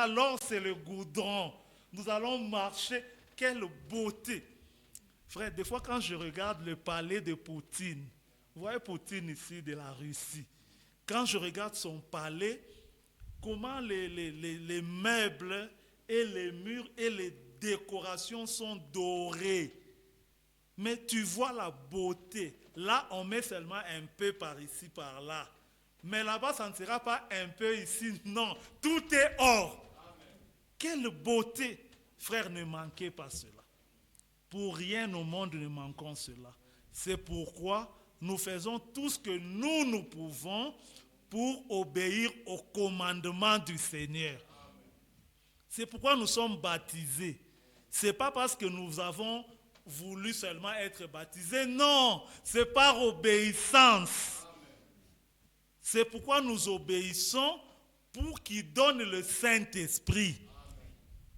là, l'or c'est le goudron. Nous allons marcher. Quelle beauté. Frère, des fois quand je regarde le palais de Poutine, vous voyez Poutine ici de la Russie, quand je regarde son palais, comment les meubles et les murs et les décorations sont dorés. Mais tu vois la beauté. Là, on met seulement un peu par ici, par là. Mais là-bas, ça ne sera pas un peu ici. Non, tout est or. Amen. Quelle beauté. Frère, ne manquez pas cela. Pour rien au monde ne manquons cela. C'est pourquoi nous faisons tout ce que nous pouvons pour obéir au commandement du Seigneur. Amen. C'est pourquoi nous sommes baptisés. Ce n'est pas parce que nous avons voulu seulement être baptisés. Non, c'est par obéissance. Amen. C'est pourquoi nous obéissons pour qu'il donne le Saint-Esprit. Amen.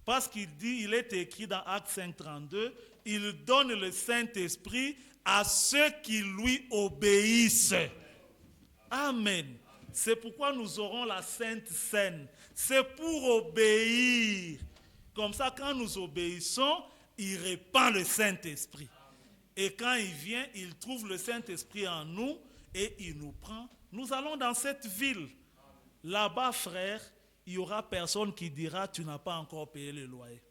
Parce qu'il dit, il est écrit dans Actes 5:32, il donne le Saint-Esprit à ceux qui lui obéissent. Amen. Amen. C'est pourquoi nous aurons la Sainte Seine. C'est pour obéir. Comme ça, quand nous obéissons, il répand le Saint-Esprit. Et quand il vient, il trouve le Saint-Esprit en nous et il nous prend. Nous allons dans cette ville. Là-bas, frère, il n'y aura personne qui dira tu n'as pas encore payé le loyer.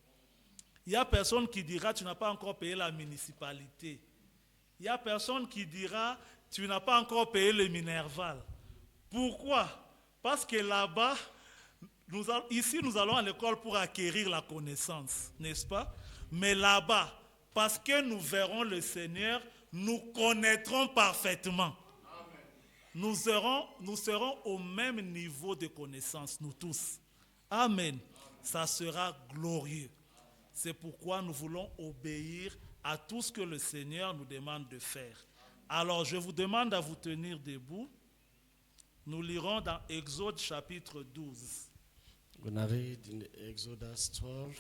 Il n'y a personne qui dira tu n'as pas encore payé la municipalité. Il n'y a personne qui dira tu n'as pas encore payé le Minerval. Pourquoi? Parce que là-bas, ici nous allons à l'école pour acquérir la connaissance, n'est-ce pas? Mais là-bas, parce que nous verrons le Seigneur, nous connaîtrons parfaitement. Nous serons au même niveau de connaissance, nous tous. Amen. Ça sera glorieux. C'est pourquoi nous voulons obéir à tout ce que le Seigneur nous demande de faire. Alors, je vous demande à vous tenir debout. Nous lirons dans Exode chapitre 12. We're going to read in Exodus 12.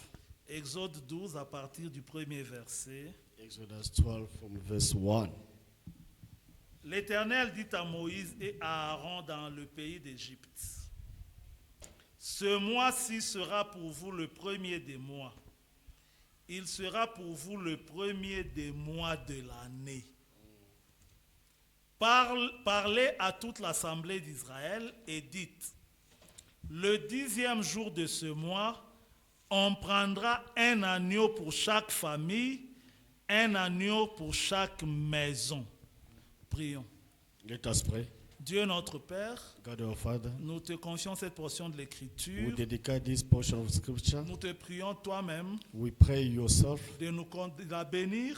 Exode 12 à partir du premier verset. Exodus 12 from verse 1. L'Éternel dit à Moïse et à Aaron dans le pays d'Égypte, ce mois-ci sera pour vous le premier des mois. Il sera pour vous le premier des mois de l'année. Parlez à toute l'assemblée d'Israël et dites, le 10e jour de ce mois, on prendra un agneau pour chaque famille, un agneau pour chaque maison. Prions. Let us pray. Dieu notre Père, God our Father, nous te confions cette portion de l'Écriture. we dedicate this portion of scripture. Nous te prions toi-même We pray yourself de la bénir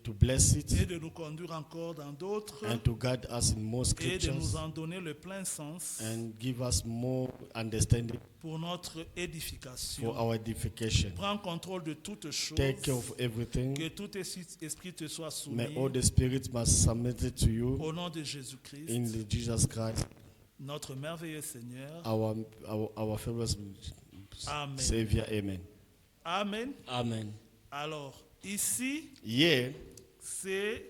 to bless et it de nous conduire encore dans d'autres and to guide us in more et de nous scriptures en donner le plein sens and give us more understanding pour notre édification. for our edification. Prends contrôle de toutes choses. Take care of everything. Que tout esprit te soit soumis. May all the spirits must submit it to you Au nom de Jésus-Christ, in the Jesus Christ, notre merveilleux Seigneur. our favorite Amen. Savior. Amen. Amen. Amen. Alors, ici, Yeah, c'est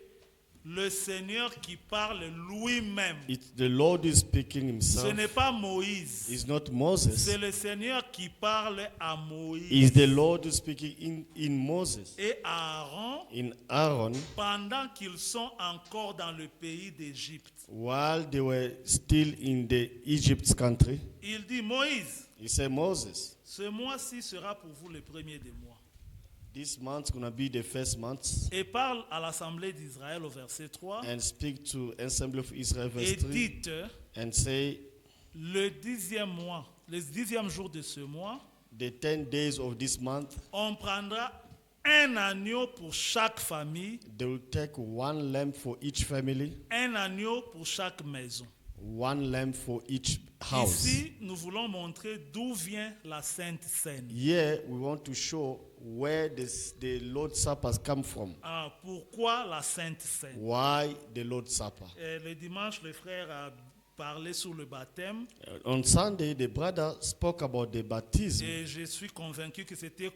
le Seigneur qui parle lui-même. it's the Lord is speaking Ce himself. n'est pas Moïse. It's not Moses. C'est le Seigneur qui parle à Moïse It's the Lord is speaking in Moses. et à Aaron In Aaron, pendant qu'ils sont encore dans le pays d'Égypte. while they were still in the Egypt country, Il dit, Moïse, he said, Moses, ce mois-ci sera pour vous le premier des mois. this month's going to be the first month. Et parle à l'assemblée d'Israël au verset 3 And speak to Assembly of Israel, verse et 3, dites, and say, le 10e mois, le 10e jour de ce mois, the 10 days of this month, on prendra un agneau pour chaque famille, they will take one lamb for each family, un agneau pour chaque maison. one lamb for each house. Ici, nous voulons montrer d'où vient la Sainte Seine. Here we want to show where the Lord's Supper come from. Ah, pourquoi la Sainte Seine? Why the Lord's Supper? Le dimanche, le frère a parlé sur le baptême On Sunday, the brother spoke about the baptism. et je suis convaincu que c'était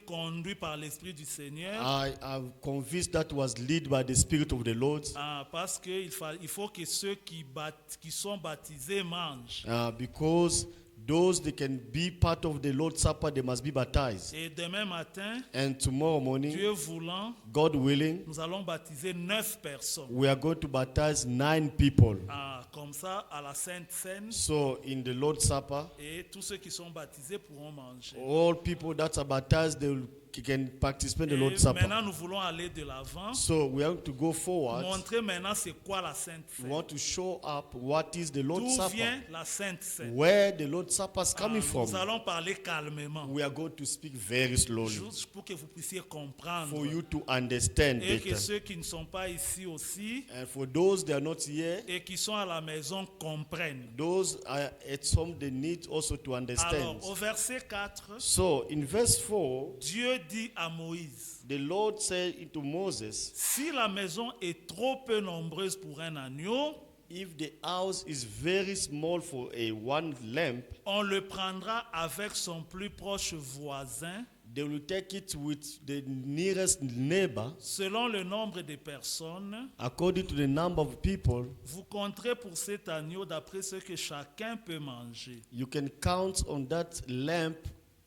conduit par l'Esprit du Seigneur. I am convinced that was led by the Spirit of the Lord. Ah, parce qu'il faut que ceux qui sont baptisés mangent. Because those that can be part of the Lord's Supper, they must be baptized. Et demain matin, And tomorrow morning, Dieu voulant, God willing, nous allons baptiser 9 personnes. we are going to baptize 9 people. Ah, comme ça, à la Sainte Seine, So in the Lord's Supper, et tous ceux qui sont baptisés pourront manger. all people that are baptized, they can participate in the Lord's Et Supper. maintenant, nous voulons aller de l'avant, So we have to go forward. montrer maintenant c'est quoi la Sainte We Seine. want to show up what is the Lord's D'où Supper, vient la Sainte Seine? where the Lord's Supper is Ah, coming from. nous allons parler calmement, We are going to speak very slowly juste pour que vous puissiez comprendre. for you to understand Et que better. ceux qui ne sont pas ici aussi, And for those that are not here, et qui sont à la maison comprennent. those are at home, they need also to understand. Alors, au verset 4, So in verse 4, Dieu dit à Moïse, the Lord said to Moses, si la maison est trop peu nombreuse pour un agneau, if the house is very small for a one lamp, on le prendra avec son plus proche voisin, they will take it with the nearest neighbor. selon le nombre de personnes. According to the number of people, Vous compterez pour cet agneau d'après ce que chacun peut manger. you can count on that lamp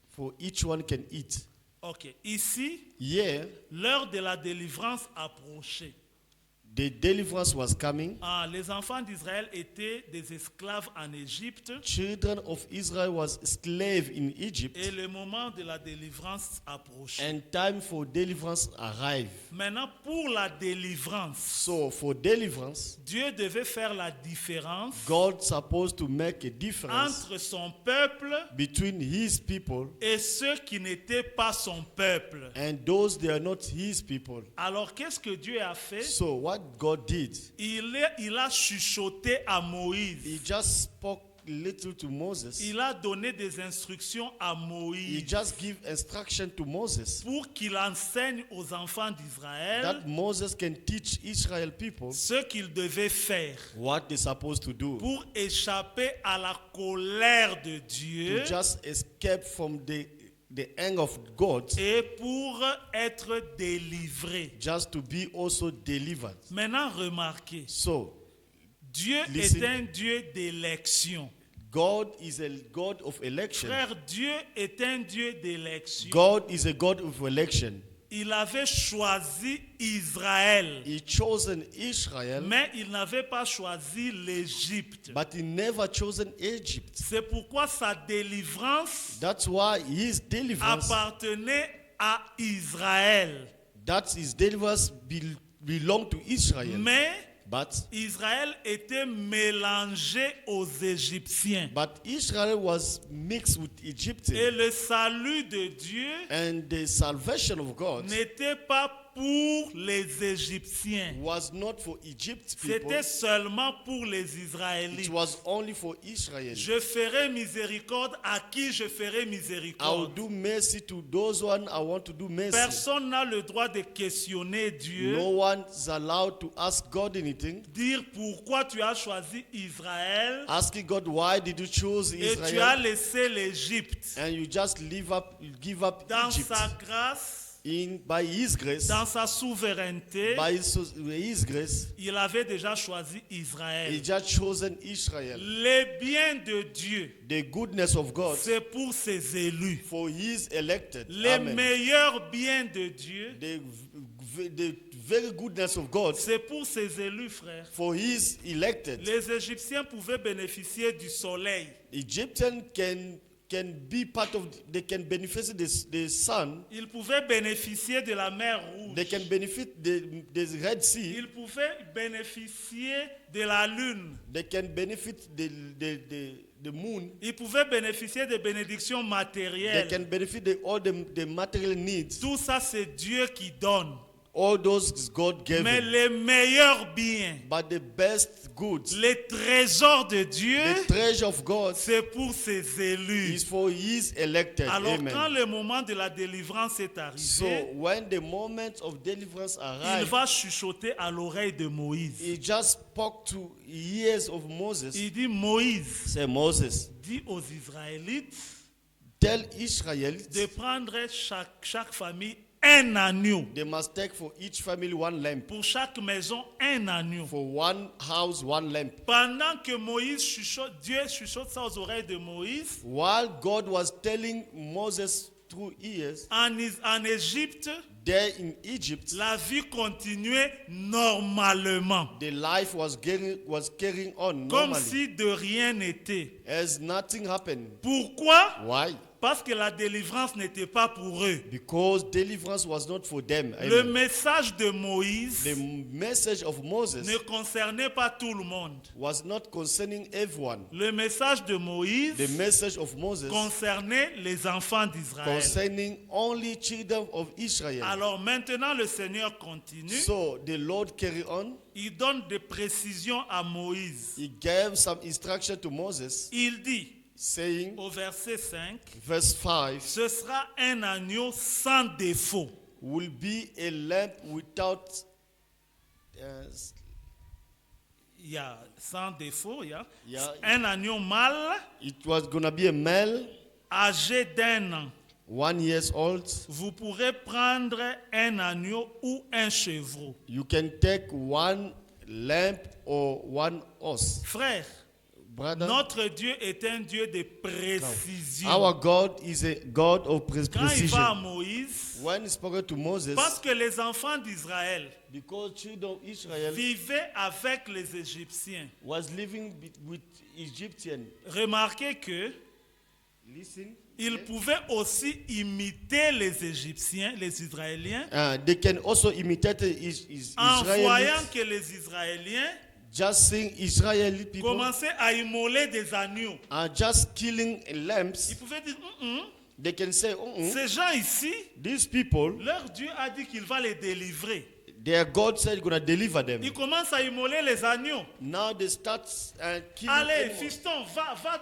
for each one can eat. Ok, ici, Here, l'heure de la délivrance approchait. the deliverance was coming. Ah, les enfants d'Israël étaient des esclaves en Égypte Children of Israel was slave in Egypt, et le moment de la délivrance approchait. and time for deliverance arrived. Maintenant, pour la délivrance, So for deliverance, Dieu devait faire la différence God supposed to make a difference entre son peuple between his people et ceux qui n'étaient pas son peuple. and those that are not his people. Alors, qu'est-ce que Dieu a fait? So what God did, Il a chuchoté à he Moïse. just spoke little to Moses. Il a donné des instructions à He Moïse just give instruction to Moses pour qu'il enseigne aux enfants d'Israël that Moses can teach Israel people ce qu'ils devaient faire what they're supposed to do pour échapper à la colère de to Dieu just escape from the anger of God, et pour être délivrés. just to be also delivered. Maintenant, remarquez, So Dieu Listen. est un Dieu d'élection. God is a God of election. Frère, Dieu est un Dieu d'élection. God is a God of election. Il avait choisi Israël, He chosen Israel, mais il n'avait pas choisi l'Égypte. but he never chosen Egypt. C'est pourquoi sa délivrance That's why his deliverance, appartenait à Israël. that his deliverance belong to Israel. Mais But Israël était mélangé aux Égyptiens. Israel was mixed with Et Egyptian, le salut de Dieu and the salvation of God n'était pas pour les Égyptiens. was not for Egypt people. C'était seulement pour les It Israélites. was only for Israel. Je ferai miséricorde à qui je ferai I will miséricorde. do mercy to those one I want to do mercy. Personne n'a le droit de questionner Dieu, No one is allowed to ask God anything. dire pourquoi tu as choisi Israël Asking God, why did you choose et tu as Israel? laissé l'Égypte. And you just give up Dans Egypt. sa grâce, By his grace, dans sa souveraineté, by his grace, il avait déjà choisi he Israël. just chosen Israel. Les biens de Dieu, The goodness of God c'est pour ses élus. for his elected. Les Amen. meilleurs biens de Dieu, The very goodness of God c'est pour ses élus, frère. for his elected. Les Égyptiens pouvaient bénéficier du soleil. Egyptian can be part of, they can benefit the sun, Ils pouvaient bénéficier de la mer they Rouge. can benefit the Red Sea, Ils pouvaient bénéficier de la lune. they can benefit the moon, Ils pouvaient bénéficier des bénédictions they matérielles. can benefit all the material needs. Tout ça, c'est Dieu qui donne. All those God gave Mais him. les meilleurs biens, But the best goods, les trésors de Dieu, the treasure of God c'est pour ses élus. is for his elected. Alors quand Amen. le moment de la délivrance est So arrivé, when the moment of deliverance il arrived, va chuchoter à l'oreille de Moïse. he just spoke to ears of Moses. Il dit, Moïse, Say, Moses, dit aux Israélites tell Israel de prendre chaque famille un agneau. They must take for each family one lamp. Pour chaque maison, un agneau. For one house, one lamp. Pendant que Moïse chuchote, Dieu chuchote ça aux oreilles de Moïse, While God was telling Moses through ears, en Égypte, there in Egypt, la vie continuait normalement. the life was carrying on Comme normally, si de rien n'était. as nothing happened. Pourquoi? Why? Parce que la délivrance n'était pas pour eux. Because deliverance was not for them. Le Amen. message de Moïse The message of Moses ne concernait pas tout le monde. was not concerning everyone. Le message de Moïse The message of Moses concernait les enfants d'Israël. concerning only children of Israel. Alors maintenant, le Seigneur continue. So the Lord carry on. Il donne des précisions à Moïse. He gave some instruction to Moses, Il dit saying, au verset 5, verse 5, ce sera un agneau sans défaut. will be a lamp without Il y a sans défaut, il y a Yeah. un agneau mâle it was gonna be a male, âgé d'1 an. 1 year old. Vous pourrez prendre un agneau ou un chevreau. You can take one lamp or one horse. Frère, Brother, notre Dieu est un Dieu de précision. our God is a God of Quand il precision. va à Moïse, When he spoke to Moses, parce que les enfants d'Israël because children of Israel vivaient avec les Égyptiens. was living with Egyptians, Remarquez que listen, ils pouvaient aussi imiter les Égyptiens, les Israéliens, they can also imitate en voyant Israelis. que les Israéliens Just seeing Israeli people commençaient à immoler des agneaux. are just killing Ils lambs. pouvaient dire, They can say, ces gens ici, these people, leur Dieu a dit qu'il va les délivrer. their God said he's gonna deliver them. Ils commencent à immoler les agneaux. Now they start killing Allez, animals. fiston, va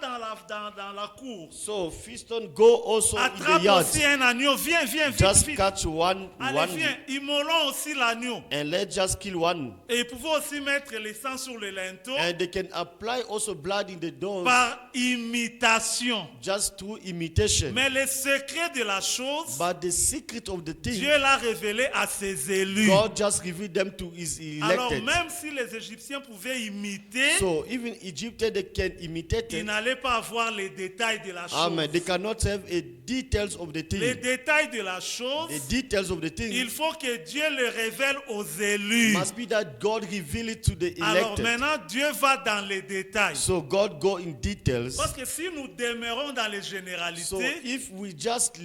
dans la cour. So fiston go also in Attrape the yard. aussi un agneau. Viens, vite, Just vite. catch one, Allez, viens. Immolons aussi l'agneau. and let's just kill one. Et ils pouvaient aussi mettre le sang sur le linteau And they can apply also blood in the doors par imitation. just through imitation. Mais le secret de la chose, But the secret of the thing, Dieu l'a révélé à ses élus. God just revealed them to his Alors elected. même si les Égyptiens pouvaient imiter, So even Egyptians, they can imitate ils it. n'allaient pas avoir les détails de la chose. Amen. They cannot have a details of the Les thing. détails de la chose, The details of the thing il faut que Dieu le révèle aux élus. must be that God reveal it to the Alors elected. maintenant, Dieu va dans les détails. So God go in details. Parce que si nous demeurons dans les So généralités, if we just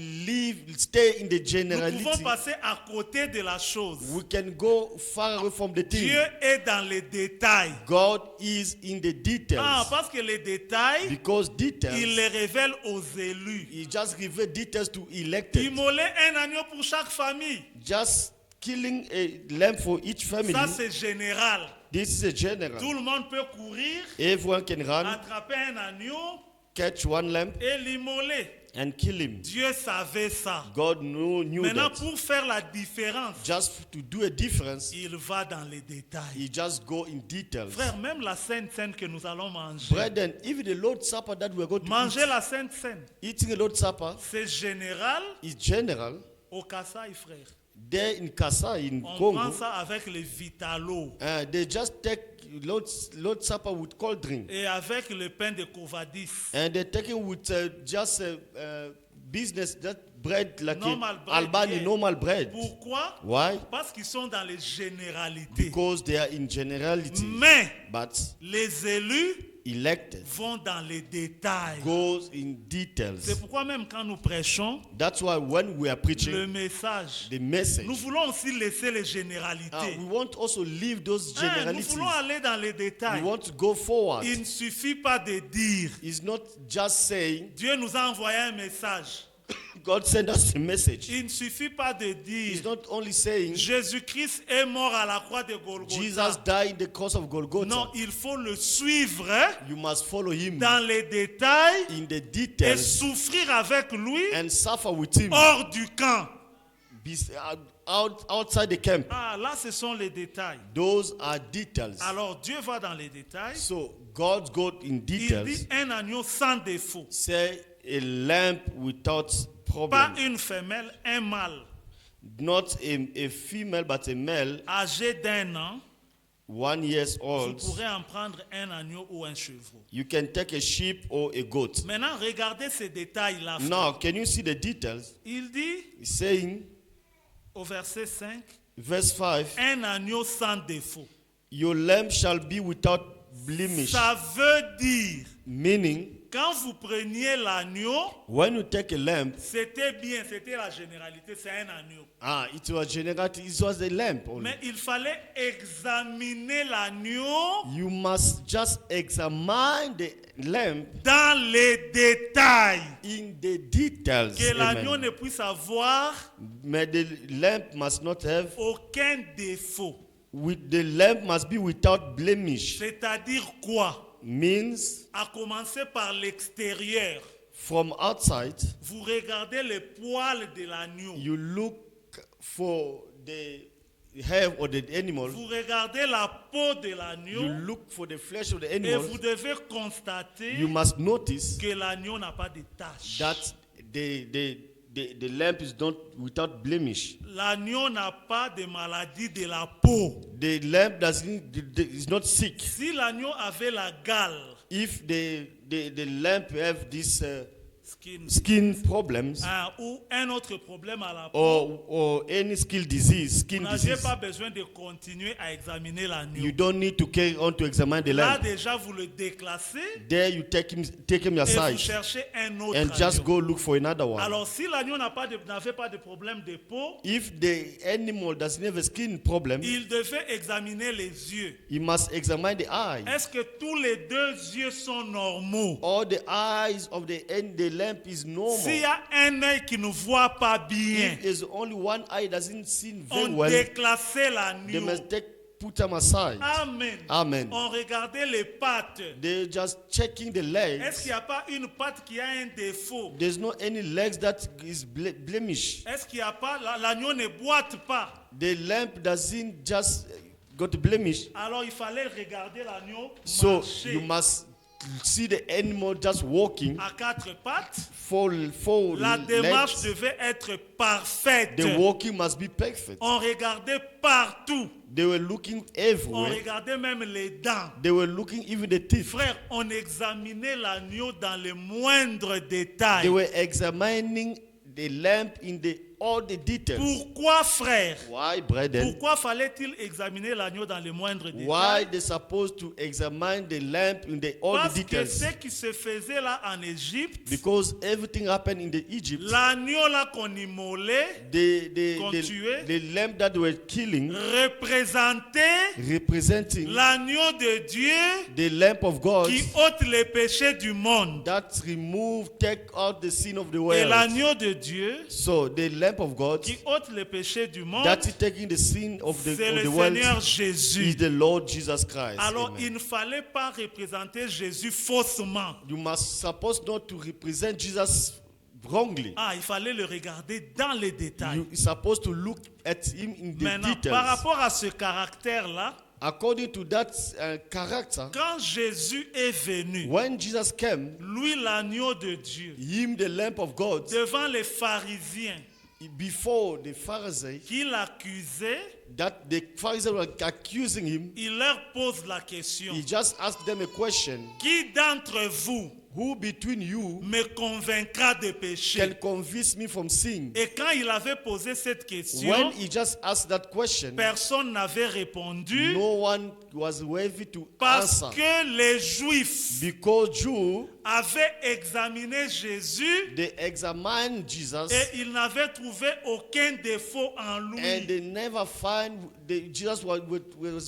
stay in the nous generality, pouvons passer à côté de la chose. we can go far away from the thing. Dieu est dans les détails. God is in the details. Parce que les détails, Because il details, les révèle aux élus. he just reveal details to elected. Immoler un agneau pour chaque famille, Just killing a lamb for each family. ça c'est général. This is a general. Tout le monde peut courir, Everyone can run, attraper un agneau catch one lamb, et l'immoler. and kill him. Dieu savait ça. God knew Maintenant, that. pour faire la différence, Just to do a difference, il va dans les détails. he just go in details. Frère, même la Sainte Seine que nous allons manger, Brethren, even the Lord's Supper that we are going to manger la Sainte Seine, eating the Lord's Supper c'est général is general. au Kasaï, frère. There in Kasai, in On Congo, prend ça avec les Vitalo they just take Lord's Supper with cold drink. et avec le pain de Covadis. And they take it with just business, that bread, like Normal bread, Albany yeah. normal bread. Pourquoi? Why? Parce qu'ils sont dans les généralités. Because they are in generality. Mais But les élus elected vont dans les détails. goes in C'est details. pourquoi même quand nous prêchons That's why when we are le preaching message, the message, nous voulons aussi laisser les généralités. we want also leave those Nous generalities. voulons aller dans les We détails. want to go forward. Il ne suffit pas de dire. It's not just saying, Dieu nous a envoyé un message. God sent us a message. Il ne suffit pas de dire. He's not only saying, Jésus-Christ est mort à la croix de Golgotha. Jesus died in the cross of Golgotha. Non, il faut le suivre You must follow him dans les détails in the et details souffrir avec lui and suffer with him hors du camp. outside the camp. Là, ce sont les détails. Those are details. Alors, Dieu va dans les détails. So God goes in Il details. dit un agneau sans défaut. Say a lamp without Pas problem. une femelle, un mâle. not a female but a male, âgé d'1 an, 1 year vous old, pourrez en prendre un agneau ou un chevreau. you can take a sheep or a goat. Maintenant, regardez ces détails-là. frère. Now, can you see the details? Il dit It's saying, au verset 5, verse 5, un agneau sans défaut. your lamb shall be without blemish. Ça veut dire, Meaning, quand vous preniez l'agneau, when you take a lamb, c'était bien, c'était la généralité, c'est un agneau. it was generally, it was a lamb only. Mais il fallait examiner l'agneau You must just examine the lamb dans les détails. in the details. Que l'agneau Amen. ne puisse avoir But the lamb must not have, aucun défaut. the lamb must be without blemish. C'est-à-dire quoi? Means À commencer par l'extérieur. from outside, Vous regardez les poils de l'agneau. you look for the hair of the animal, Vous regardez la peau de you l'agneau. look for the flesh of the Et animal, vous devez constater you must notice que l'agneau n'a pas de taches. that the lamb is not without blemish. L'agneau n'a pas de maladie de la peau. The lamb is not sick. Si l'agneau avait la gale, If the lamb have this skin, skin problems ou un autre problème à la peau, or any skin vous disease, n'avez pas besoin de continuer à examiner l'agneau. you don't need to carry on to examine the Là lamb. déjà vous le déclassez There you take him et vous aside cherchez un autre and just agneau. go look for another one. Alors si l'agneau n'avait pas de problème de peau, If the animal doesn't have a skin problem, il devait examiner les yeux. you must examine the eye. Est-ce que tous les deux yeux sont normaux? All the eyes of the lamp is normal. S'il y a un œil qui ne voit pas bien, If there's only one eye doesn't see very on well, déclassait they l'agneau. must put them aside. Amen. Amen. On regardait les pattes. They're just checking the Est-ce legs. qu'il n'y a pas une patte qui a un défaut? There's no any legs that is blemish. Est-ce qu'il n'y a pas, l'agneau ne boite pas? The lamp doesn't just got blemish. Alors il fallait regarder l'agneau So marcher you must see the animal just walking. à quatre pattes. Four La démarche legs. devait être parfaite. The walking must be perfect. On regardait partout. They were looking On everywhere. regardait même les dents. They were looking even the teeth. Frère, on examinait l'agneau dans les moindres détails. They were examining the lamp in all the details. Pourquoi, frère? Why, brethren? Pourquoi fallait-il examiner l'agneau dans les moindres Why détails? they supposed to examine the lamp in all Parce the que details? ce qui se faisait là en Égypte, Because everything happened in the Egypt. l'agneau là qu'on immolait, The lamb that they were killing, représentait representing l'agneau de Dieu the lamp of God qui ôte les péchés du monde. that take out the sin of the Et world. l'agneau de Dieu So the lamp of God qui ôte les péchés du monde, that is taking the sin of c'est the le world Seigneur is Jésus. the Lord Jesus Christ. Alors Amen. il ne fallait pas représenter Jésus faussement. You must supposed not to represent Jesus wrongly. Il fallait le regarder dans les détails. You supposed to look at him in the Maintenant, par details. rapport à ce caractère-là, According to that character, quand Jésus est venu, when Jesus came, lui l'agneau de Dieu, him the lamp of God, devant les pharisiens before the Pharisees, qui l'accusaient, that the Pharisees were accusing him, il leur pose la question. he just asked them a question. Qui d'entre vous Who between you me convaincra de péché? can convince me from sin? Et quand il avait posé cette question, When he just asked that question, personne n'avait répondu no one was worthy to parce answer. que les Juifs Because Jews, avaient examiné Jésus they examined Jesus et ils n'avaient trouvé aucun défaut en and lui. they never find Jesus was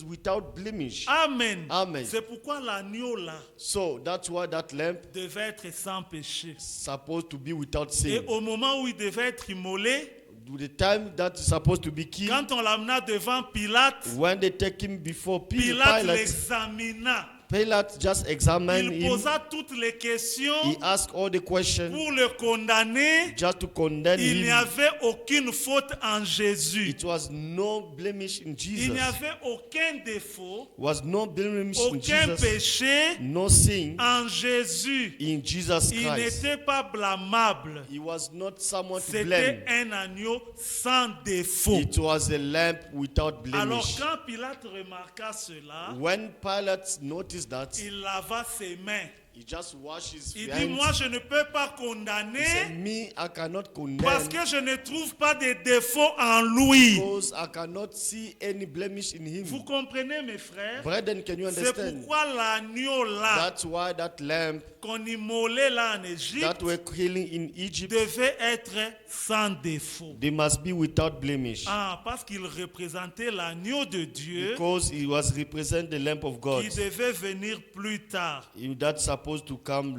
without blemish. Amen. Amen. C'est pourquoi l'agneau là So that's why that lamp devait être sans péché. supposed to be without Et sin. au moment où il devait être immolé, The time that is supposed to be killed, quand on l'amena devant Pilate, when they take him before Pilate Pilate, l'examina. Pilate just examined Il him. posa toutes les questions He asked all the questions pour le condamner. just to condemn Il n'y him. avait aucune faute en Jésus. It was no blemish in Il Jesus. n'y avait aucun défaut, Was no blemish in aucun Jesus. péché No sin en Jésus. in Jesus Il Christ. n'était pas blâmable. He was not someone to C'était blame. un agneau sans défaut. It was a lamb without Alors blemish. quand Pilate remarqua cela, When Pilate noticed that, il lava ses mains. he just washed his Il dit, hands. moi je ne peux pas He said, condamner me, I cannot parce condemn que je ne trouve pas de défaut en lui. because I cannot see any blemish in him. Vous comprenez mes frères? Brethren, can you C'est understand? pourquoi l'agneau là, That's why that lamb qu'on immolait là en Égypte, that were killing in Egypt, devait être sans défaut. they must be without blemish. Ah, parce qu'il représentait l'agneau de Dieu Because he was represent the lamb of God. qui devait venir plus tard. That's supposed to come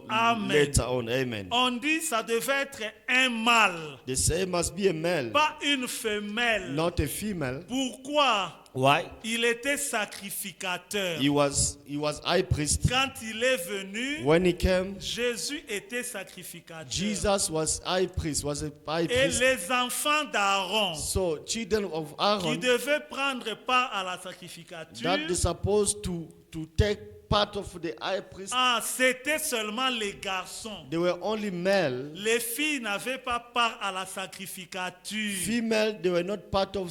Amen. later on. Amen. On dit ça devait être un mâle, They say it must be a male, pas une femelle. not a female. Pourquoi? Why? Il était sacrificateur. He was high priest. Quand il est venu, When he came, Jésus était sacrificateur. Jesus was high priest, was a high Et priest. les enfants d'Aaron, So children of qui Aaron, devaient prendre part à la sacrificature, that they're supposed to take part of the high priest, ah, c'était seulement les garçons. they were only male. Les filles n'avaient pas part à la sacrificature. Female, they were not part of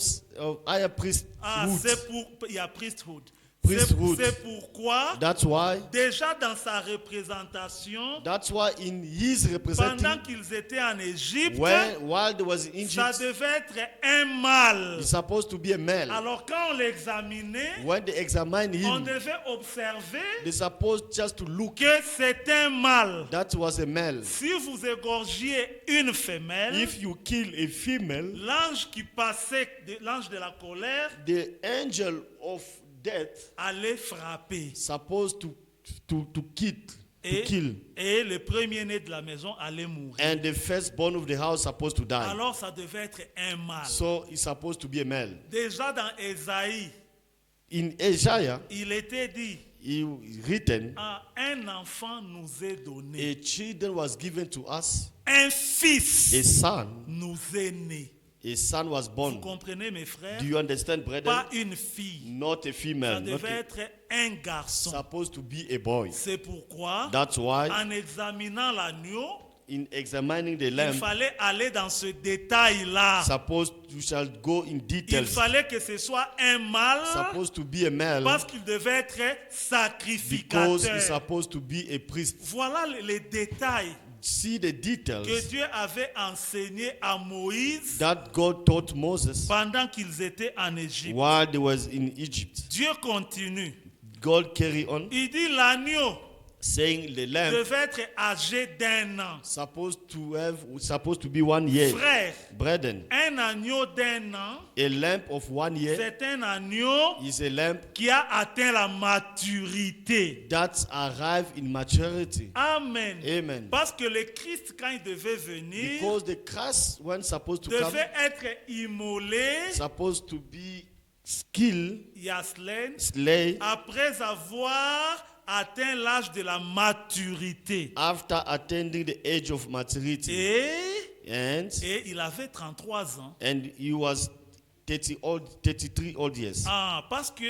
high priest. Ah, c'est pour, il y a priesthood. Priesthood. C'est pourquoi, That's why. déjà dans sa représentation, That's why in his pendant representing, qu'ils étaient en Égypte, while there was in ça Egypt, devait être un mâle. he's supposed to be a male. Alors quand on l'examinait, When they examine on him, devait observer they supposed just to look. que c'est un mâle. That was a male. Si vous égorgiez une femelle, If you kill a female, l'ange qui passait, l'ange de la colère, the angel of death allait frapper. supposed to Et, kill, et le premier-né de la maison allait mourir. and the firstborn of the house supposed to die. Alors ça devait être un mâle. So it's supposed to be a male. Déjà dans Ésaïe, In Isaiah, il était dit, he written, ah, un enfant nous est donné, a child was given to us, un fils a son. nous est né. A son was Vous born. comprenez mes frères? Do you understand, brethren? Pas une fille. Not a Ça female. Not devait être un garçon. supposed to be a boy. C'est pourquoi, That's why, en examinant l'agneau, in examining the il lamb, fallait aller dans ce détail-là. supposed you shall go in Il details. fallait que ce soit un mâle Supposed to be a male parce qu'il devait être because he's sacrificateur. supposed to be a priest. Voilà les détails See the details que Dieu avait enseignés à Moïse that God taught Moses pendant qu'ils étaient en Égypte. while they was in Egypt. Dieu continue. God carry on Il dit l'agneau saying the lamb devait être âgé d'1 an. supposed to be 1 year. Frère, Brethren, un agneau d'1 an, a lamb of 1 year c'est un agneau is a lamb qui a atteint la maturité. that arrived in maturity. Amen. Amen. Parce que le Christ, quand il devait venir, Because the Christ, when supposed to come, devait être immolé, supposed to be skilled, Yaslen, slay, après avoir atteint l'âge de la maturité. after attaining the age of maturity. Et il avait 33 ans. And he was 33 old years. Ah, parce que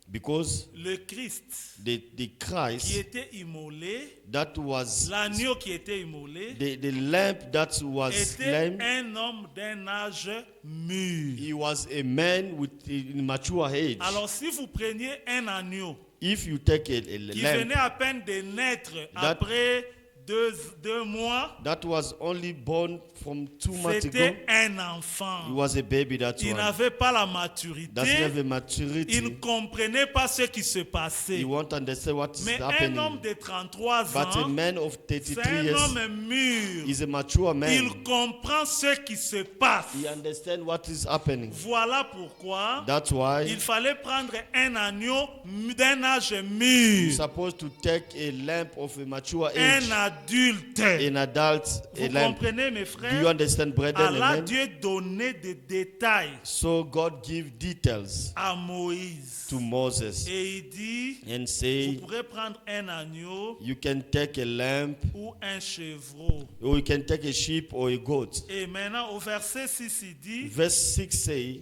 Because le Christ the qui Christ était immolé, that was l'agneau qui était immolé, the lamb that was était slain, un homme d'un âge mûr. he was a man with a mature age. Alors si vous preniez un agneau If you take a qui lamb venait à peine de naître après deux mois, that was only born from 2 months ago, c'était un he enfant. was a baby, that Il one. n'avait pas la Doesn't maturité. have a Il ne maturity. comprenait pas ce qui se passait. He won't understand what is Mais un happening. homme de 33 But a ans, man of c'est 33 un years homme mûr. is a mature man. Il comprend ce qui se passe. He understands what is happening. Voilà pourquoi That's why il fallait prendre un agneau d'un âge you're mûr. supposed to take a lamp of a mature age. Un adulte. an adult, a Vous lamb. comprenez, mes Do you frères? understand, brethren? Allah, Amen. Dieu donnait des détails So God give details à Moïse. to Moses Et il dit, and vous say, pourrez prendre un agneau you can take a lamb, ou un chevreau. or you can take a sheep or a goat. Et maintenant, au verset 6, il dit, Verse 6 say,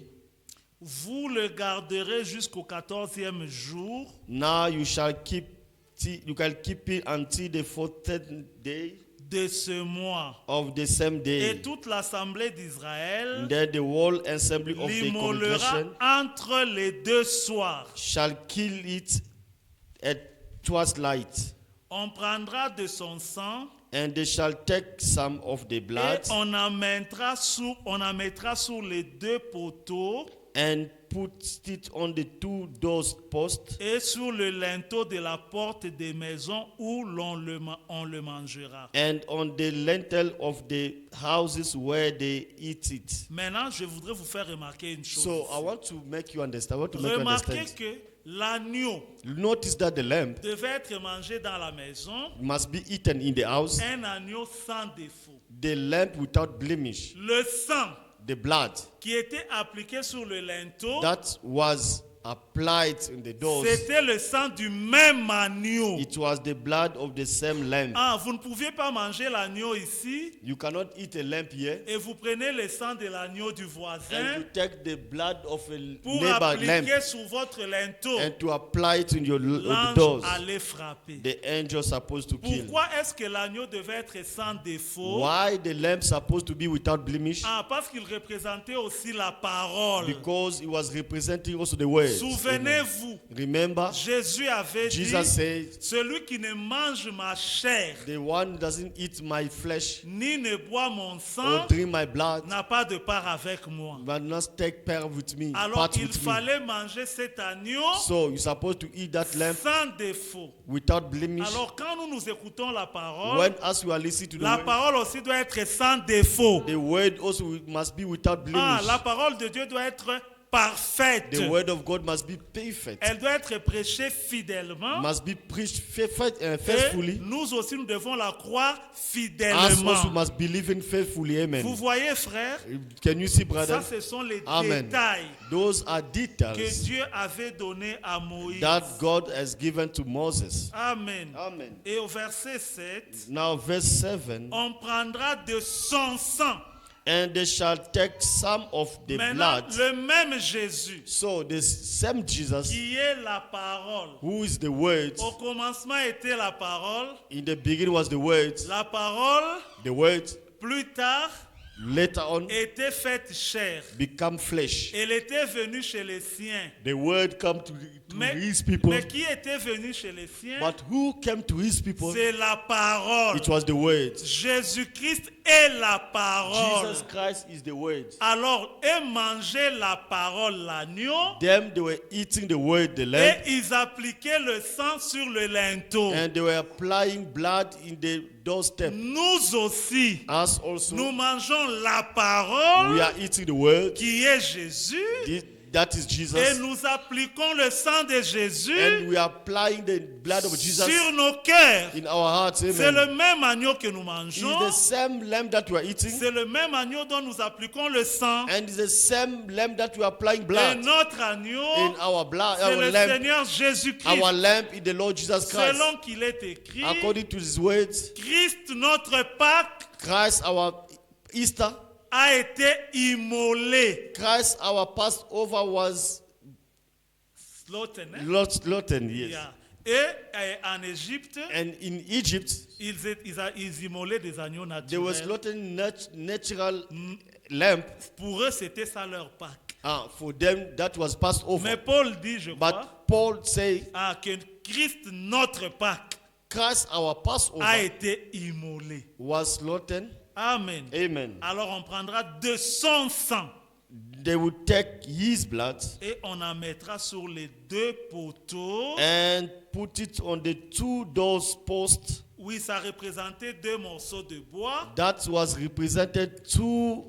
vous le garderez jusqu'au 14e jour. now you shall you can keep it until the 14th day De ce mois. of the same Et day. toute l'assemblée d'Israël Then the whole assembly of the l'immolera congregation entre les deux soirs. shall kill it at twilight, On prendra de son sang and they shall take some of the blood et on en mettra sur les deux poteaux and put it on the two doorposts et sur le linteau de la porte des maisons où on le mangera. and on the lintel of the houses where they eat it. Maintenant, je voudrais vous faire remarquer une chose. So I want to make you understand. I want to make you Remarquez understand. que l'agneau Notice that the lamb devait être mangé dans la maison, must be eaten in the house. un agneau sans défaut. The lamb without blemish. Le sang The blood qui était appliqué sur le linteau, that was applied in the doors. c'était le sang du même agneau. It was the blood of the same lamb. Ah, vous ne pouviez pas manger l'agneau ici You cannot eat a lamb here et vous prenez le sang de l'agneau du and voisin you take the blood of a pour neighbor lamb appliquer sur votre linteau. and to apply it in your L'ange doors. allait frapper. The angel supposed to kill. Pourquoi est-ce que l'agneau devait être sans défaut? Why the lamb supposed to be without blemish? Ah, parce qu'il représentait aussi la parole. Because it was representing also the word. Souvenez-vous, Remember, Jésus avait Jesus dit, said, celui qui ne mange ma chair the one who doesn't eat my flesh ni ne boit mon or sang drink my blood n'a pas de part avec moi. but not take part with me, Alors part il with me. fallait manger cet agneau So you're supposed to eat that lamb sans défaut. without blemish. Alors quand nous écoutons la parole, When as you are listening to the la word, parole aussi doit être sans défaut. the word also must be without Ah, blemish. la parole de Dieu doit être parfaite. The word of God must be perfect. Elle doit être prêchée fidèlement. Must be preached Et faithfully. nous aussi, nous devons la croire Us also fidèlement. must believe in faithfully. Amen. Vous voyez, frère, Can you see, ça, brother? ce sont les Amen. détails Those are que details Dieu avait donnés à Moïse. that God has given to Moses. Amen. Amen. Et au verset 7, Now, verse 7. on prendra de son sang. And they shall take some of the Maintenant, blood. le même Jésus, So the same Jesus, qui est la parole. who is the word, Au commencement était la parole. in the beginning was the word, La parole, the word plus tard, later on était faite chair. become flesh. Elle était venue chez les siens. The word come to Mais, his people. mais qui était venu chez les siens? But who came to his people? C'est la parole. It was the word. Jésus-Christ est la parole. Jesus Christ is the word. Alors, et mangeaient la parole, l'agneau, Them, they were eating the word, the lamb, et ils appliquaient le sang sur le linteau. and they were applying blood in the doorstep. Nous aussi, Us also, nous mangeons la parole, we are eating the word. qui est Jésus, That is et Jesus. nous appliquons le sang de Jésus And we are applying the blood of Jesus sur nos cœurs. in our hearts. C'est Amen. le même agneau que nous It's mangeons. the same lamb that we are eating, C'est le même agneau dont nous appliquons le sang. and it's the same lamb that we are applying Et blood notre agneau, in our blood. c'est Our le lamb, Seigneur Jésus-Christ. our lamb is the Lord Jesus Christ. Selon qu'il est écrit, According to His words, Christ, notre Pâque, Christ, our Easter, a été immolé. Christ, our Passover was Slaughtered, slaughtered. Yes. yeah. Et en Égypte, And in Egypt, ils immolaient des agneaux they were naturels. slaughtering natural lamb. Pour eux, c'était ça leur Pâque. For them, that was Passover. Mais Paul dit, je crois, But Paul say, que Christ, notre Pâque, Christ, our a Passover, été immolé. was slaughtered. Amen. Amen. Alors on prendra de son sang They would take his blood et on en mettra sur les deux poteaux. and put it on the two doorposts. Oui, ça représentait deux morceaux de bois. That was represented two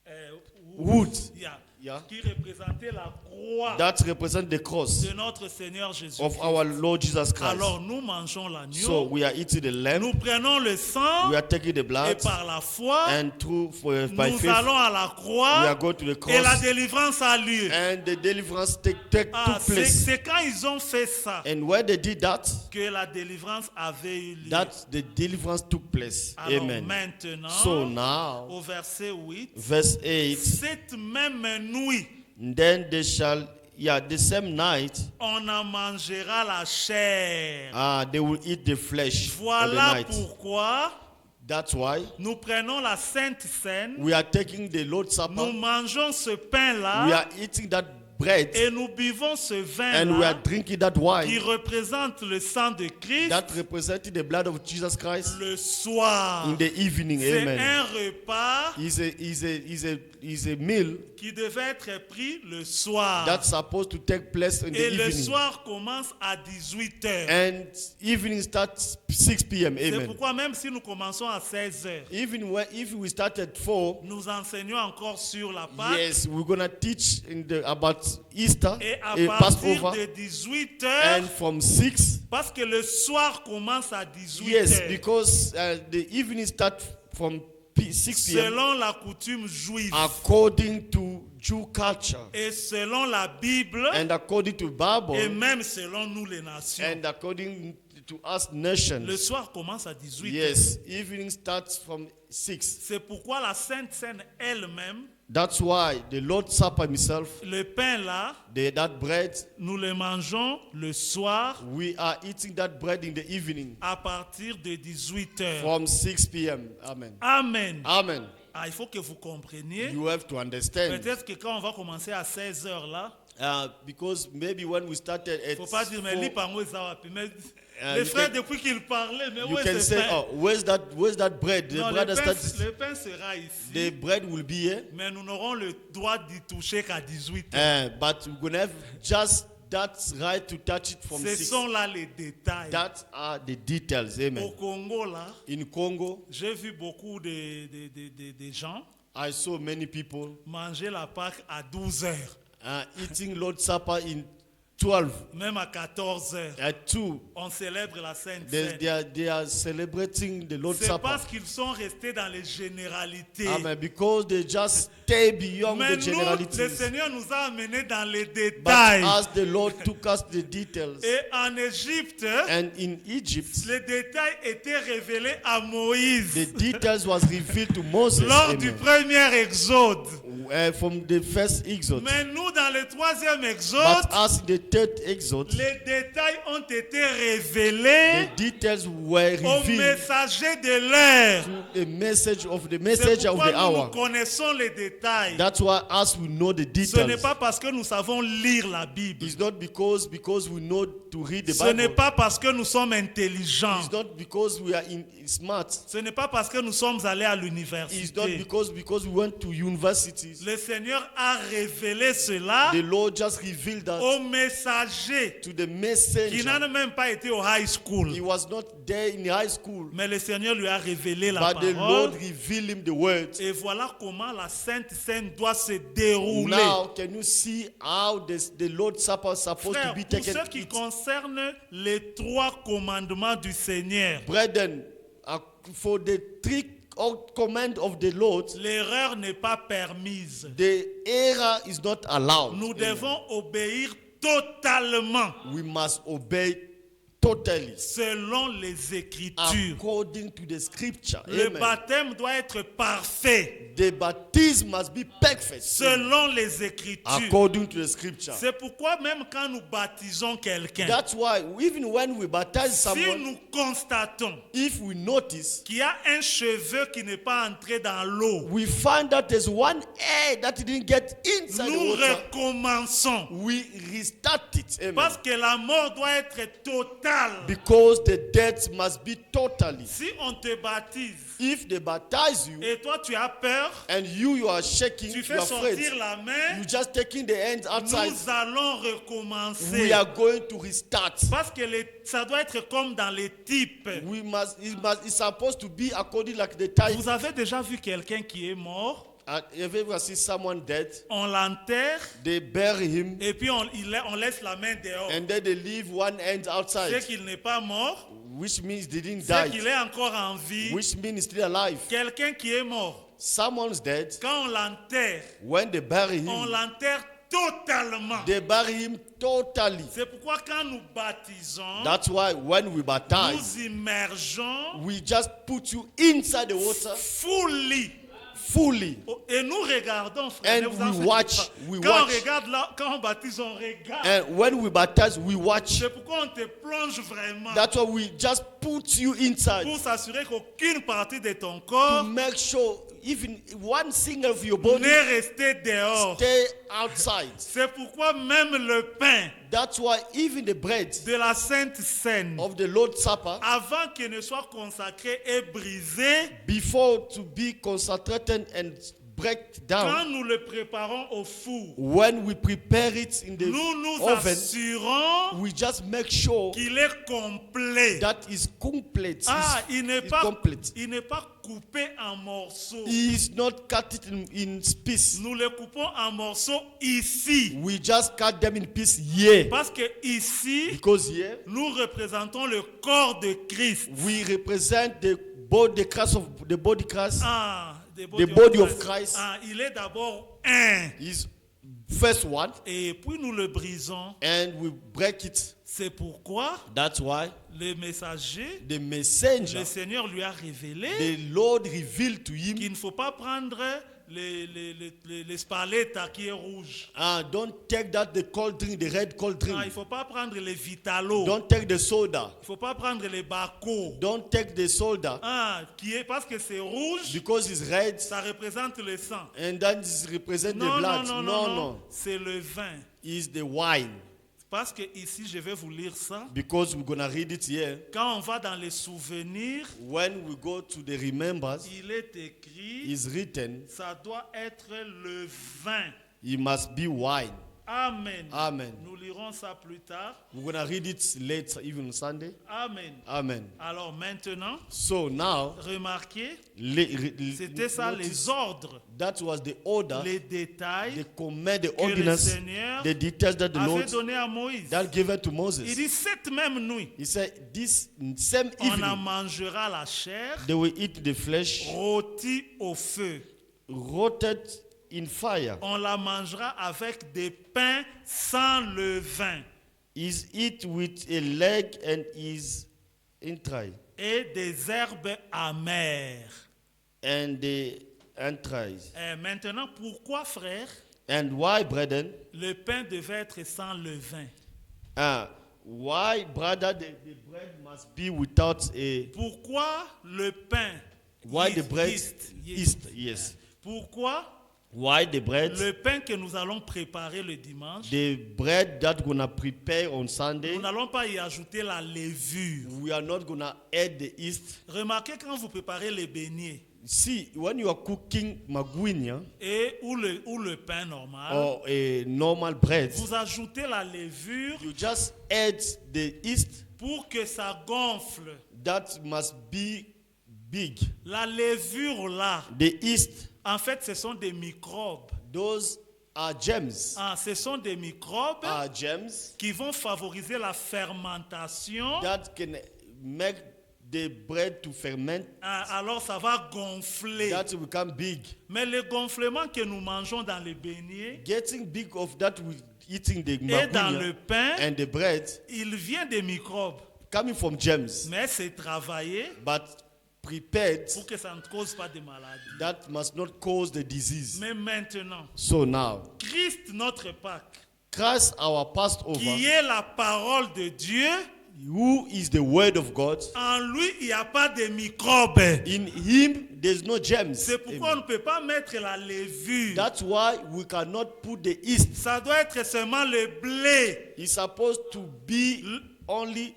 euh, wood. yeah, Yeah. qui représentait la croix croix that represent the cross de notre Seigneur Jésus. of our Lord Jesus Christ. Alors nous mangeons So l'agneau, we are eating the lamb, nous prenons le sang we are taking the et blood, par la foi, and by nous faith allons à la we are croix going to the et la cross, délivrance a lieu. and the deliverance took C'est place. c'est quand ils ont fait ça And when they did that, que la délivrance avait eu lieu. the deliverance took place. Alors Amen. maintenant, So now, au verset 8, verse 8, cette même nuit, then they shall, the same night, on en mangera la chair. they will eat the flesh of the Voilà night. pourquoi That's why nous prenons la Sainte Seine, we are taking the Lord's nous Supper, mangeons ce we pain-là are eating that bread, et nous buvons ce and we are vin-là drinking that qui wine représente le sang de Christ that representing the blood of Jesus Christ le soir. in the evening. C'est Amen. un repas Is a meal qui devait être pris le soir. that's supposed to take place in the Et le evening. soir commence à 18h. And evening starts 6 p.m. C'est Amen. pourquoi même si nous commençons à 16h, If we start at 4, nous enseignons encore sur la Pâque. yes, we're gonna teach about Easter, Et à a partir Passover, de 18h, and from 6. parce que le soir commence à 18h, Yes, because the evening starts from 6 p.m. selon la coutume juive according to Jew culture et selon la Bible and according to et Bible même selon nous les nations. and according to us Le nations. soir commence à 18h. Yes, evening starts from 6. C'est pourquoi la Sainte Seine elle-même, That's why the Lord Supper himself, le pain là, that bread, nous le mangeons le soir we are eating that bread in the evening à partir de 18h. from 6 p.m. Amen. Amen. Amen. Ah, il faut que vous compreniez. You have to understand. Peut-être que quand on va commencer à 16h là, Because maybe when we started il at ne faut pas dire, mais 4, lis par moi ça va. Mais you les frères, can- depuis qu'ils parlaient, mais you où est can ce say, pain? oh, where's that bread? The Non, bread le that pain, starts, le pain sera ici, the bread will be here, mais nous n'aurons le droit d'y toucher qu'à 18h. but we're gonna have just that right to touch it from Ce 6. sont là les détails. That are the details. Au Amen. Congo, là, In Congo, j'ai vu beaucoup de gens I saw many people manger la Pâque à 12h, eating Lord's Supper in 12 même à 14h. at 2. On célèbre la Sainte Seine. They are celebrating the Lord's C'est Supper. parce qu'ils sont restés dans les généralités. Amen. Because they just stay beyond Mais the nous, le generalities. Seigneur nous a amenés dans les But détails. as the Lord took us the details, Et en Égypte, and in Egypt, les détails étaient révélés à Moïse the details was revealed to Moses lors du amen, premier exode. from the first Exodus. Mais nous, dans le troisième But exode, as in the third Exodus, les détails ont été the révélés details were aux revealed messagers de l'heure. to the message of the C'est messenger of pourquoi the nous, nous hour. connaissons les détails. That's why as we know the Ce n'est details, pas parce que nous savons lire la Bible. it's not because we know to read the Ce n'est Bible. pas parce que nous sommes intelligents. It's not because we are smart. Ce n'est pas parce que nous sommes allés à It's not l'université. because we went to universities. Le Seigneur a révélé cela The Lord just revealed that aux messagers to the qui messenger. n'ont même pas été au high school. He was not there in high school, Mais le Seigneur lui a révélé la but the Lord parole. revealed him the word. Et voilà comment la Sainte Seine doit se dérouler. Now, can you see how the Lord's Supper is supposed Frère, to be pour taken? ce qui concerne les 3 commandements du Seigneur, Brethren, for the 3 command of the Lord, l'erreur n'est pas permise. the error is not allowed. Nous Amen. devons obéir totalement We must obey totally selon les Écritures. according to the scripture. Le Amen. baptême doit être parfait The baptism must be perfect selon les Écritures. according to the scripture. C'est pourquoi même quand nous baptisons quelqu'un, That's why even when we baptize si someone, nous constatons if we notice, qu'il y a un cheveu qui n'est pas entré dans l'eau, we find that there's one air that didn't get inside the nous water, recommençons. we restart it. Amen. Parce que la mort doit être totale. Because the death must be totally. Si on te baptise If they baptize you et toi tu as peur, and you are shaking, tu you fais are afraid, sortir la main, you just taking the hands outside, nous allons recommencer. we are going to restart. Parce que ça doit être comme dans les types. It's supposed to be according like the type. Vous avez déjà vu quelqu'un qui est mort? And if you ever see someone dead, on l'enterre they bury him et puis on laisse la main dehors. and then they leave one hand C'est outside, qu'il n'est pas mort, which means they didn't c'est qu'il die, est encore en vie. which means he's still alive. Quelqu'un qui est mort, Someone's dead. quand on l'enterre, When they bury on him, l'enterre totalement. they bury him totally. C'est pourquoi quand nous baptisons, That's why when we baptize, nous immergeons we just put you inside the water fully. fully. Et nous regardons, frère. And ne vous en we faites watch, pas. we Quand on watch. regarde là, quand on baptise, on regarde. And when we baptize, we watch. C'est pourquoi on te plonge vraiment. That's why we just put you inside Pour s'assurer qu'aucune partie de ton to corps make sure even one single of your body n'est restée dehors. stay outside. C'est pourquoi même le pain That's why even the bread de la Sainte Seine, of the Lord's Supper, avant qu'il ne soit consacré et brisé, before to be concentrated and break down, quand nous le préparons au four, when we prepare it in the nous oven, assurons we just make sure qu'il est complet. that is complete. Ah, il n'est Is pas, complete. il n'est pas coupé en morceaux. He is not cut it in pieces. Nous le coupons en morceaux ici. We just cut them in pieces here. Parce que ici, Because here nous représentons le corps de Christ. we represent the body Christ. Ah, The body of Christ. Ah, il est d'abord un. Is first one, Et puis nous le brisons. and we break it. C'est pourquoi That's why le messager, the messenger, le Seigneur lui a révélé the Lord revealed to him, qu'il ne faut pas prendre les spaletas qui est rouge. don't take that the cold drink, the red cold Ah, il ne drink. faut pas prendre les Vitalos. Don't take the soda. Il ne faut pas prendre les Baco. Don't take the soda Ah, qui est parce que c'est rouge, because it's red ça représente le sang. and that is represent the Non, blood. non, non, non, non. C'est le vin. It's the wine. Parce que ici, je vais vous lire ça. Because we're gonna read it here. Quand on va dans les souvenirs, When we go to the remembers, il est écrit, it's written, ça doit être le vin. it must be wine. Amen. Amen. Nous lirons ça plus tard. We're gonna read it later, even Sunday. Amen. Amen. Alors maintenant, So now, remarquez, c'était notice ça les ordres, that was the order, les détails the command, the que le ordinance, Seigneur the details that the avait Lord donné à Moïse. that given to Il Moses. dit, cette même nuit, He said, this same on en evening, mangera la chair they will eat the flesh rôtie au feu. rotted in fire. On la mangera avec des pains sans levain Is eat with a leg and is entrail et des herbes amères. and the entrails. Et maintenant, pourquoi, frère, And why, brethren? le pain devait être sans levain? Why, brother, the bread must be without a. Pourquoi le pain? Why the bread? Yeast. Yes. Pourquoi Why the bread? le pain que nous allons préparer le dimanche, The bread that we're gonna prepare on Sunday. nous n'allons pas y ajouter la levure. We are not gonna add the yeast. Remarquez quand vous préparez les beignets See, when you are cooking maguinia et ou le pain normal, or a normal bread, vous ajoutez la levure you just add the yeast. pour que ça gonfle. That must be big. La levure là, The yeast, en fait, ce sont des microbes. those are gems. Ah, ce sont des microbes Are gems qui vont favoriser la fermentation. that can make the bread to ferment. Ah, alors ça va gonfler. That will become big. Mais le gonflement que nous mangeons dans les beignets Getting big of that with eating the et dans le maguinia pain, and the bread il vient des microbes. coming from gems, Mais c'est travaillé but prepared, pour que ça ne cause pas de maladie. that must not cause the disease. Mais maintenant, So now, Christ, notre Pâque, Christ, our Passover, qui est la parole de Dieu, who is the Word of God, en lui, il n'y a pas de microbes. in Him there's no gems. C'est pourquoi on ne peut pas mettre la levure. That's why we cannot put the yeast. Ça doit être seulement le blé. It's supposed to be only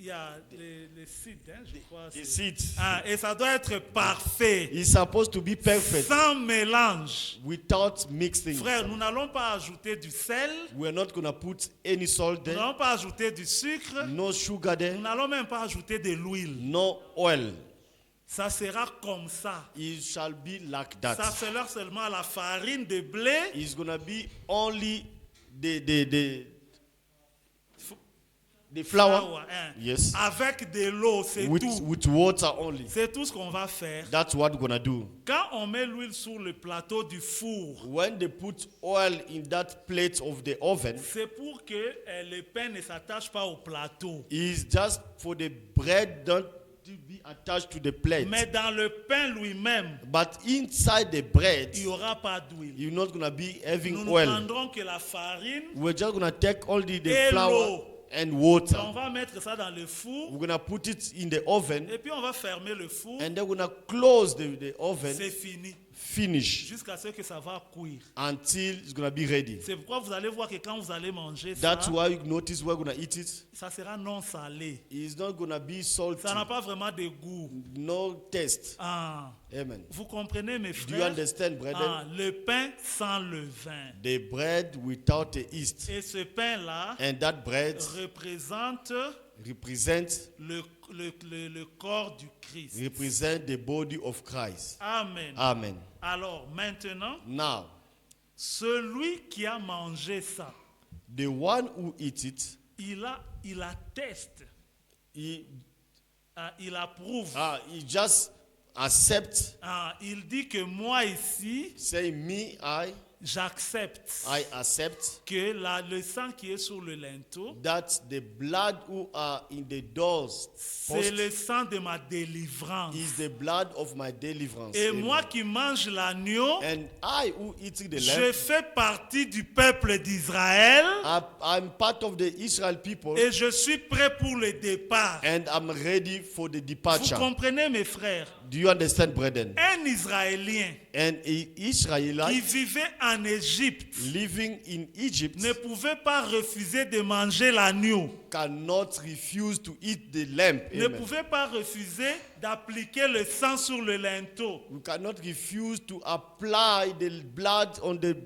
Il y a les seeds, hein, je crois. the seeds. Ah, et ça doit être parfait, It's supposed to be perfect sans mélange. without mixing. Frère, nous n'allons pas ajouter du sel, We're not gonna put any salt nous there, n'allons pas ajouter du sucre, no sugar there, nous n'allons même pas ajouter de l'huile. no oil. Ça sera comme ça. It shall be like Ça that. sera seulement la farine de blé It's gonna be only the flour. flour, hein, Yes. avec de l'eau, c'est tout. With water only. C'est tout ce qu'on va faire. That's what we're gonna do. Quand on met l'huile sur le plateau du four, When they put oil in that plate of the oven, c'est pour que le pain ne s'attache pas au plateau. it's just for the bread not to be attached to the plate. Mais dans le pain lui-même, But inside the bread, il n'y aura pas d'huile. you're not gonna be Nous having ne oil. prendrons que la farine We're just gonna take only the et flour l'eau. and On water. va mettre ça dans le four We're gonna put it in the oven, et puis on va fermer le four. and then we're gonna close the oven. C'est fini. Finish Jusqu'à ce que ça va cuire. until it's gonna be ready. C'est pourquoi vous allez voir que quand vous allez manger ça, That's why you notice we're gonna eat it. ça sera non salé. It's not gonna be salty, Ça n'a pas vraiment de goût. no taste. Ah, Amen. vous comprenez mes Do you frères? understand, brethren? Ah, le pain sans levain. The bread without the yeast, Et ce pain-là and that bread représente represents le corps du Christ. the body of Christ. Amen. Amen. Alors maintenant, Now, celui qui a mangé ça, the one who eats it, il atteste, he il approuve. he just accepts, Ah, il dit que moi ici, say me, j'accepte I accept que le sang qui est sur le linteau, that the blood who are in the doors c'est post le sang de ma délivrance. is the blood of my deliverance. Et Amen. moi qui mange l'agneau, And I who eat the je lamb, fais partie du peuple d'Israël I'm part of the Israel people, et je suis prêt pour le départ. and I'm ready for the Vous departure. comprenez mes frères? Do you understand, brethren? Un Israélien And an qui Israelite vivait en Égypte living in Egypt ne pouvait pas refuser de manger l'agneau, cannot refuse to eat the lamb. ne Amen. pouvait pas refuser d'appliquer le sang sur le linteau. We cannot refuse to apply the blood on the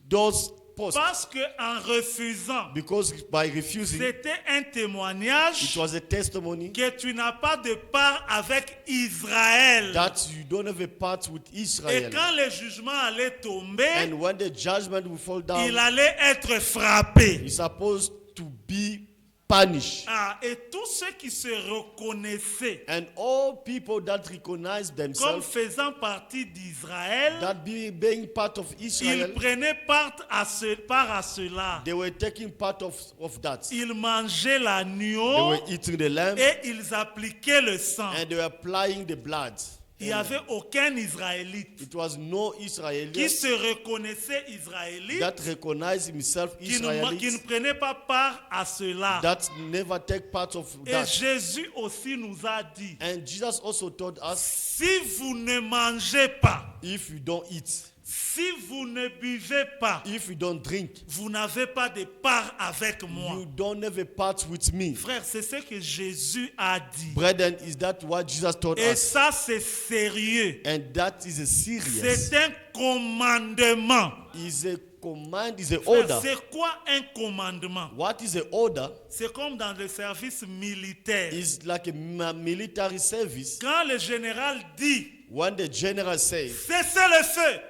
doorpost, Parce qu'en refusant, because by refusing, c'était un témoignage it was a testimony que tu n'as pas de part avec Israël. that you don't have a part with Et Israel. quand le jugement allait tomber, And when the judgment will fall down, il allait être frappé. he's supposed to be punished. Ah, et tous ceux qui se reconnaissaient And all people that recognize comme themselves, faisant partie d'Israël, that being part of ils Israel, prenaient part à cela. they were taking part of that. Ils mangeaient They l'agneau were eating the lamb, et ils appliquaient le sang. and they were applying the blood. Il n'y avait aucun Israélite It was no qui Israelite se reconnaissait israélite, that recognized himself qui ne Israelite, prenait pas part à cela. that never take part of Et that. Jésus aussi nous a dit, And Jesus also told us, si vous ne mangez pas, if you don't eat, si vous ne buvez pas, if you don't drink, vous n'avez pas de part avec moi. you don't have a part with me. Frère, c'est ce que Jésus a dit. Brethren, is that what Jesus told Et us? ça, c'est sérieux. And that is a serious. C'est un commandement. Is a command, is a Frère, order. c'est quoi un commandement? What is a order? C'est comme dans le service militaire. Is like a military service. Quand le général dit, When the general says, cessez le feu,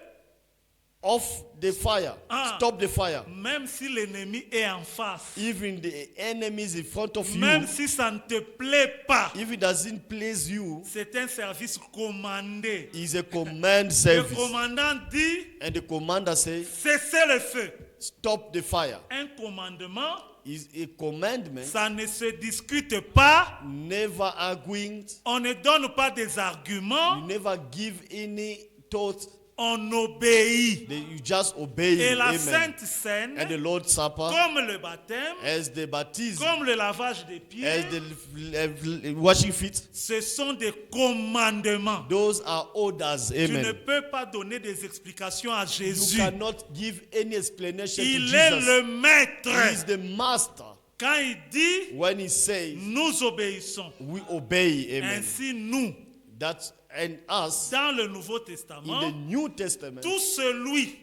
off the fire, stop the fire, même si l'ennemi est en face, even the enemy is in front of même you, si ça ne te plaît pas, if it doesn't please you, c'est un service commandé. is a command Le service. commandant dit, And the commander says, cessez le feu. stop the fire. Un commandement, Is a commandment, ça ne se discute pas, never arguing, on ne donne pas des arguments, you never give any thought, on obéit. you just obey Et it. la Amen. Sainte Seine, And the Lord's Supper, comme le baptême, as the baptism, comme le lavage des pieds, as the washing feet, ce sont des commandements. those are orders. Tu ne Amen. peux pas donner des explications à You Jésus. cannot give any explanation to Il est Jesus. le maître. He is the master. Quand il dit, When he says, nous obéissons. we obey. Amen. Ainsi, nous, That and us dans le Nouveau in the Testament, New Testament, tout celui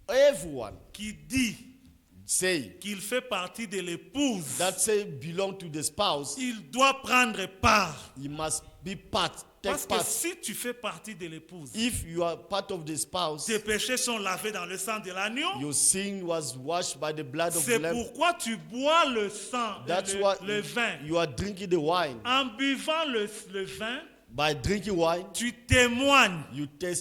everyone qui dit say qu'il fait partie de l'épouse, that say belong to the spouse, il doit prendre part. he must be part Parce take que part. si tu fais partie de l'épouse, If you are part of the spouse, tes péchés sont lavés dans le sang de l'agneau. your sin was washed by the blood of the C'est Lamb. pourquoi tu bois le sang, That's why le vin. you are drinking the wine. En buvant le vin, By drinking wine, tu témoignes you que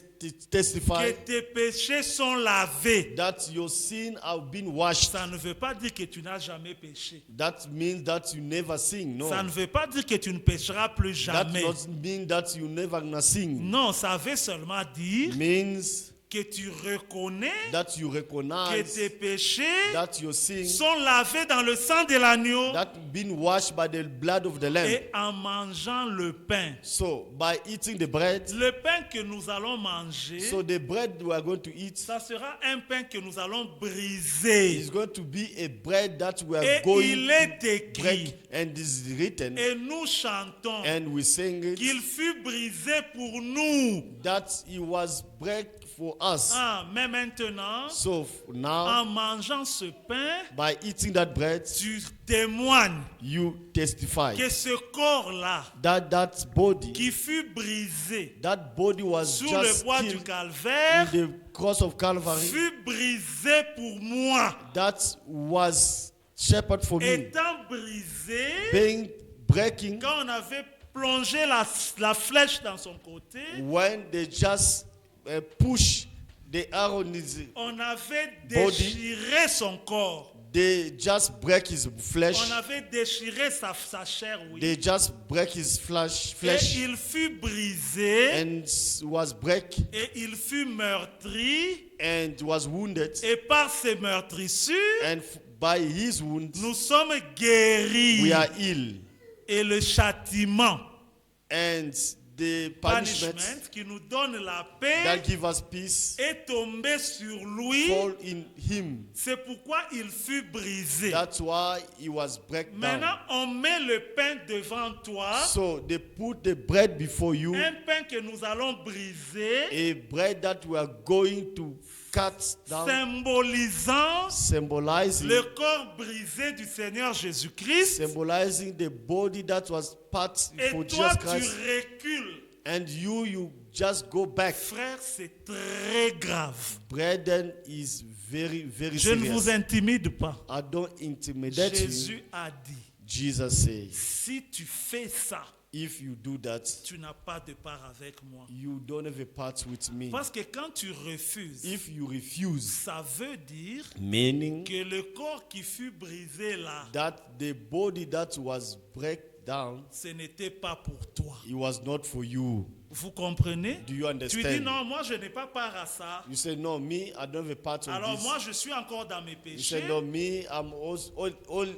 testify tes péchés sont lavés. that your sin have been washed. Ça ne veut pas dire que tu n'as jamais péché. That means that you never sin. No. Ça ne veut pas dire que tu ne pécheras plus That jamais. doesn't mean that you never gonna sin. Non, ça veut seulement dire Means que tu reconnais that you que recognize tes péchés that your sins sont lavés dans le sang de l'agneau that been washed by the blood of the Lamb. et en mangeant le pain. So by eating the bread, Le pain que nous allons manger, so the bread we are going to eat ça sera un pain que nous allons briser. is going to be a bread that we Et are going il est to écrit, break, and is written, et nous chantons and we sing it, qu'il fut brisé pour nous. that he was break for us. Ah, mais maintenant, So now, en mangeant ce pain, by eating that bread, tu témoignes you testify que ce corps-là, that body, qui fut brisé that body was sur le just bois du killed Calvaire, in the cross of Calvary, fut brisé pour moi. that was shepherd for me, Étant brisé, being breaking quand on avait plongé la flèche dans son côté, when they just push the arrow in his on avait Body. déchiré son corps. they just break his flesh, On avait déchiré sa chair, oui. they just break his Et flesh il fut brisé, and was break et il fut meurtri, and was wounded, et par ces meurtrissures, and by his wounds nous sommes guéris. we are ill, Et le châtiment, and the punishment punishment qui nous donne la paix, that give us peace est tombé sur lui. fall in him. C'est pourquoi il fut brisé. That's why he was break Maintenant, down. on met le pain devant toi, So they put the bread before you, un pain que nous allons briser, a bread that we are going to cut down, symbolisant symbolizing le corps brisé du Seigneur Jésus-Christ. symbolizing the body that was part Et for toi, Jesus tu Christ, recules. and you just go back. Frère, c'est très grave. Brethren is very Je ne vous serious. intimide pas. I don't intimidate you. Jésus a dit, Jesus says, si tu fais ça, if you do that, tu n'as pas de part avec moi. you don't have a part with me. Parce que quand tu refuses, If you refuse, ça veut dire meaning que le corps qui fut brisé là, that the body that was break down, ce n'était pas pour toi. it was not for you. Vous comprenez? Do you Tu dis understand? non, moi je n'ai pas part à ça. You say, no, me, I don't have a part of Alors this. moi je suis encore dans mes You say, péchés no, me, I'm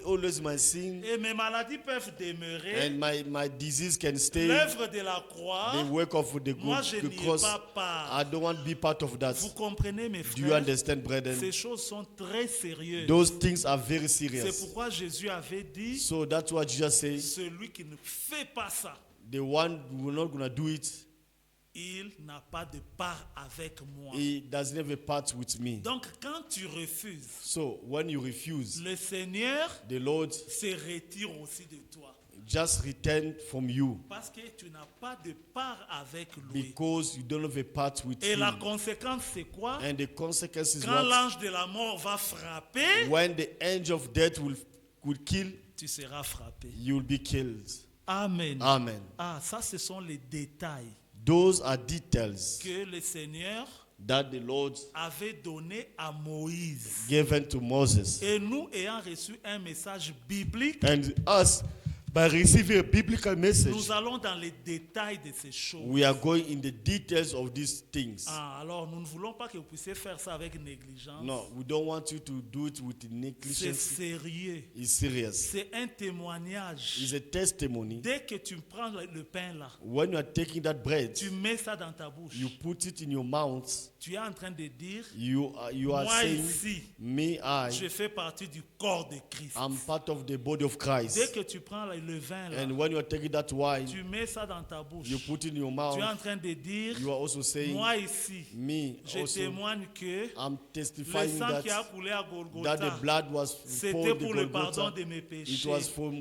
always my sin, et mes maladies peuvent demeurer. and my disease can stay. L'œuvre de la croix, The work of the moi je good n'y ai cross, pas part. I don't want to be part of that. Vous comprenez mes Do you frères? understand, brethren? Ces choses sont très sérieuses. Those things are very C'est serious. pourquoi Jésus avait dit, So that's what Jesus says. celui qui ne fait pas ça, The one who are not going to do it, il n'a pas de part avec moi. he doesn't have a part with me. Donc quand tu refuses, So when you refuse, le Seigneur the Lord se retire aussi de toi. just return from you Parce que tu n'as pas de part avec lui. because you don't have a part with Et la him. conséquence, c'est quoi? And the consequence is Quand what? l'ange de la mort va frapper, When the angel of death will kill, tu seras frappé. you will be killed. Amen. Amen. Ah, ça, ce sont les détails Those are details que le Seigneur that the Lord avait donnés à Moïse. given to Moses. Et nous, ayant reçu un message biblique, And us, by receiving a biblical message, nous allons dans les détails de ces choses. we are going in the details of these things. Ah, alors, nous ne voulons pas que vous puissiez faire ça avec négligence. No, we don't want you to do it with C'est negligence. sérieux. It's serious. C'est un témoignage. It's a testimony. Dès que tu prends le pain là, When you are taking that bread, tu mets ça dans ta bouche. you put it in your mouth. Tu es en train de dire, You are moi saying, ici, me, je fais partie du corps de Christ. I'm part of the body of Dès Christ. que tu prends le le vin là, And when you are taking that wine, tu mets ça dans ta bouche. you put it in your Tu mouth. es en train de dire, You are also saying, moi ici, me je also, témoigne que I'm le testifying sang qui a that, coulé à that Golgotha, the blood was c'était poured pour in le pardon Golgotha. de mes It péchés. was for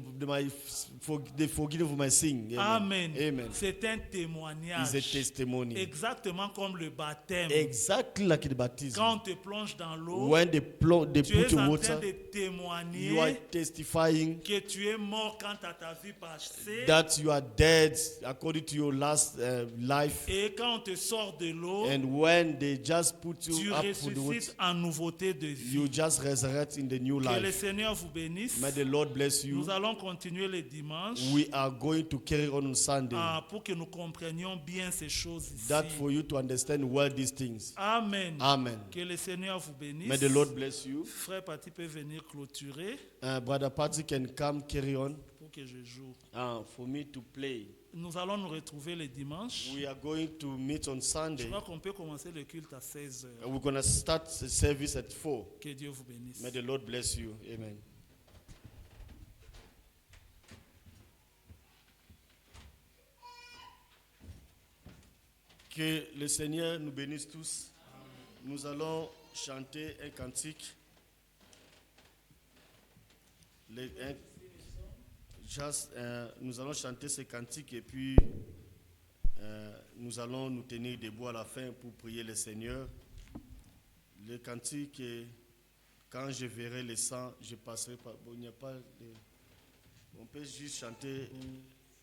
the forgiveness of my sin. Amen. Amen. C'est un It's a témoignage. testimony. Exactement comme le baptême. Exactly like the baptism. Quand on te plonge dans l'eau, When they tu put es you en water, train de témoigner you are testifying que tu es mort quant à ta vie passée. that you are dead according to your last life. Et quand on te sort de l'eau, And when they just put tu you up for the water, ressuscites en nouveauté de vie. you just resurrect in the new Que le life. Seigneur vous bénisse. May the Lord bless you. Nous allons continuer les dimanches We are going to carry on Sunday. pour que nous comprenions bien ces choses ici. That for you to understand well these things. Amen. Amen. Que le Seigneur vous bénisse. May the Lord bless you. Frère Paty peut venir clôturer Brother Patrick can come carry on. pour que je joue. For me to play. Nous allons nous retrouver les dimanches. We are going to meet on Je Sunday. crois qu'on peut commencer le culte à 16 heures. We're going to start the service at 4. Que Dieu vous bénisse. May the Lord bless you. Amen. Que le Seigneur nous bénisse tous. Nous allons chanter un cantique. Nous allons chanter ce cantique et puis nous allons nous tenir debout à la fin pour prier le Seigneur. Le cantique, quand je verrai le sang, je passerai par. Bon, il n'y a pas. On peut juste chanter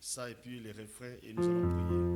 ça et puis les refrains et nous allons prier.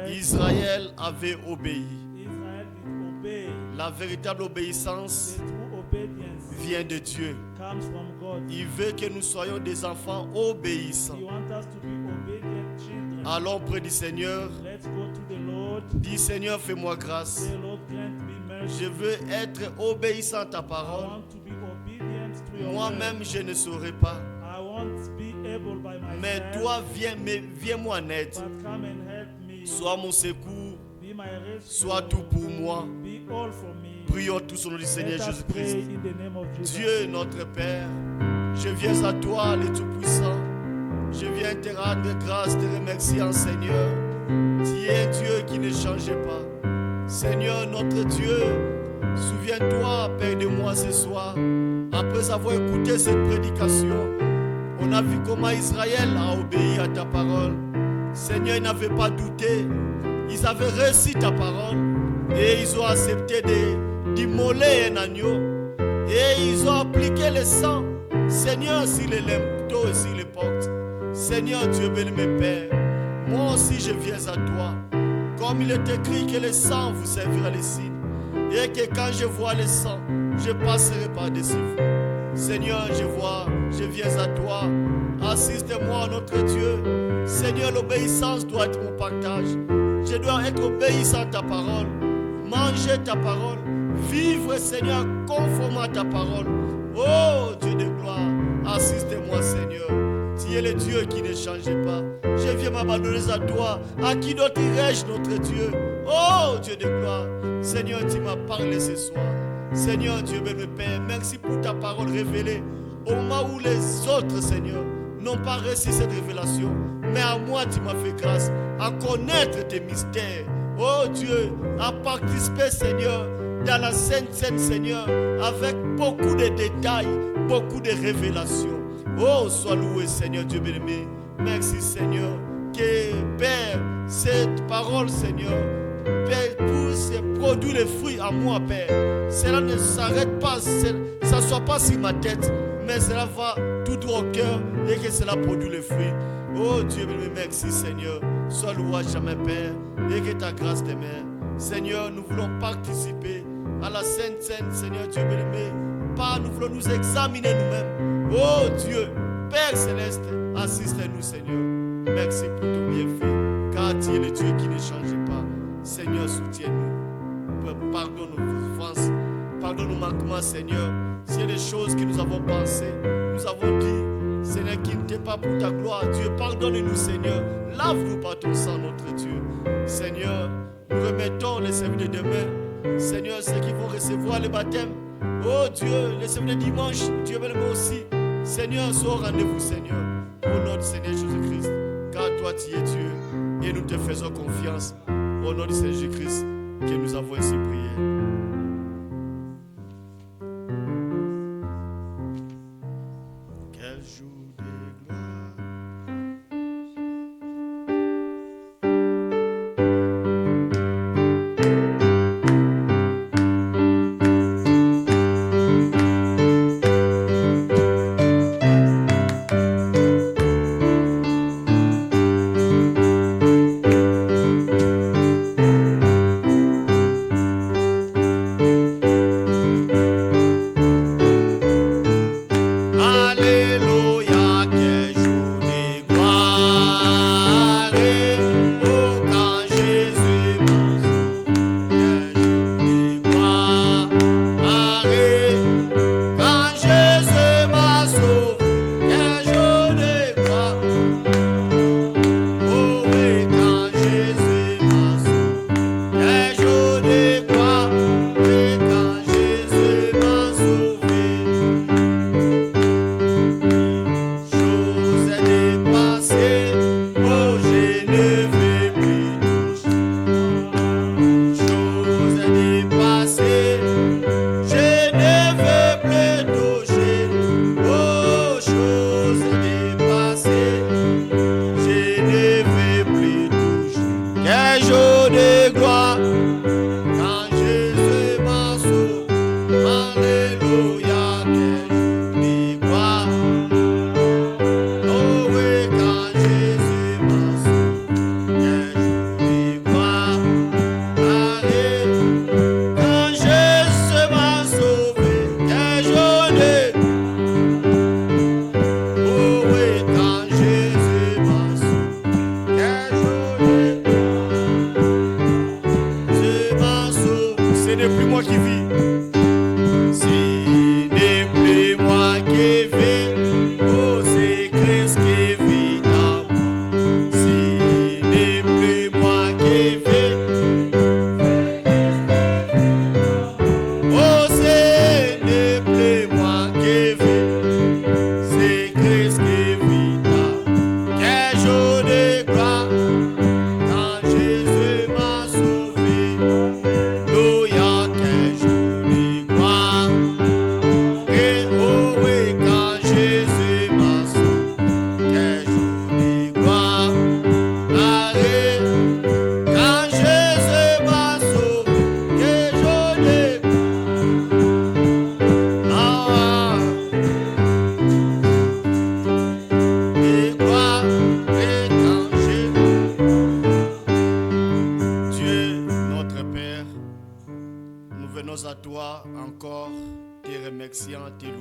Israël avait obéi. La véritable obéissance vient de Dieu. Il veut que nous soyons des enfants obéissants. Allons près du Seigneur. Dis Seigneur, fais-moi grâce. Je veux être obéissant à ta parole. Moi-même, je ne saurais pas. Mais toi, viens-moi en aide. Sois mon secours. Sois tout pour moi. Prions tous au nom du Seigneur Jésus-Christ. Dieu notre Père, je viens à toi, le Tout-Puissant. Je viens te rendre grâce, te remercier, Seigneur. Tu es Dieu qui ne change pas. Seigneur notre Dieu, souviens-toi, Père, de moi ce soir. Après avoir écouté cette prédication, on a vu comment Israël a obéi à ta parole. Seigneur, ils n'avaient pas douté. Ils avaient reçu ta parole et ils ont accepté d'immoler un agneau et ils ont appliqué le sang, Seigneur, sur les linteaux et sur les portes. Seigneur Dieu béni, mes pères, moi aussi je viens à toi. Comme il est écrit que le sang vous servira les signes. Et que quand je vois le sang, je passerai par-dessus vous. Seigneur, je viens à toi. Assiste-moi, notre Dieu. Seigneur, l'obéissance doit être mon partage. Je dois être obéissant à ta parole. Manger ta parole. Vivre, Seigneur, conforme à ta parole. Oh, Dieu de gloire, assiste-moi, Seigneur. Tu es le Dieu qui ne change pas. Je viens m'abandonner à toi. À qui d'autre irai-je, notre Dieu? Oh, Dieu de gloire. Seigneur, tu m'as parlé ce soir. Seigneur, Dieu me Père, merci pour ta parole révélée. Au moment où les autres, Seigneur, n'ont pas reçu cette révélation. Mais à moi, tu m'as fait grâce à connaître tes mystères. Oh Dieu, à participer, Seigneur, dans la Sainte Seine, Seigneur, avec beaucoup de détails, beaucoup de révélations. Oh, sois loué, Seigneur, Dieu bien-aimé. Merci, Seigneur, que, Père, cette parole, Seigneur, Père, pousse et produit les fruits à moi, Père. Cela ne s'arrête pas, ça ne soit pas sur ma tête, mais cela va tout droit au cœur et que cela produit les fruits. Oh Dieu, merci, Seigneur. Sois loué jamais, Père, et que ta grâce demeure. Seigneur, nous voulons participer à la Sainte Seine, Seigneur Dieu bien-aimé. Nous voulons nous examiner nous-mêmes. Oh Dieu, Père céleste, assiste-nous, Seigneur. Merci pour ton bienfait, car tu es le Dieu qui ne change pas. Seigneur, soutiens-nous. Pardonne nos offenses, pardonne nos manquements, Seigneur. S'il y a des choses que nous avons pensées, nous avons dit, Seigneur, qui n'était pas pour ta gloire. Dieu, pardonne-nous, Seigneur. Lave-nous par ton sang, notre Dieu. Seigneur, nous remettons les services de demain. Seigneur, ceux qui vont recevoir le baptême. Oh Dieu, les services de dimanche, Dieu veut le aussi. Seigneur, sois au rendez-vous, Seigneur, au nom du Seigneur Jésus-Christ. Car toi, tu es Dieu et nous te faisons confiance. Au nom du Seigneur Jésus-Christ, que nous avons ainsi prié. Quel jour de gloire.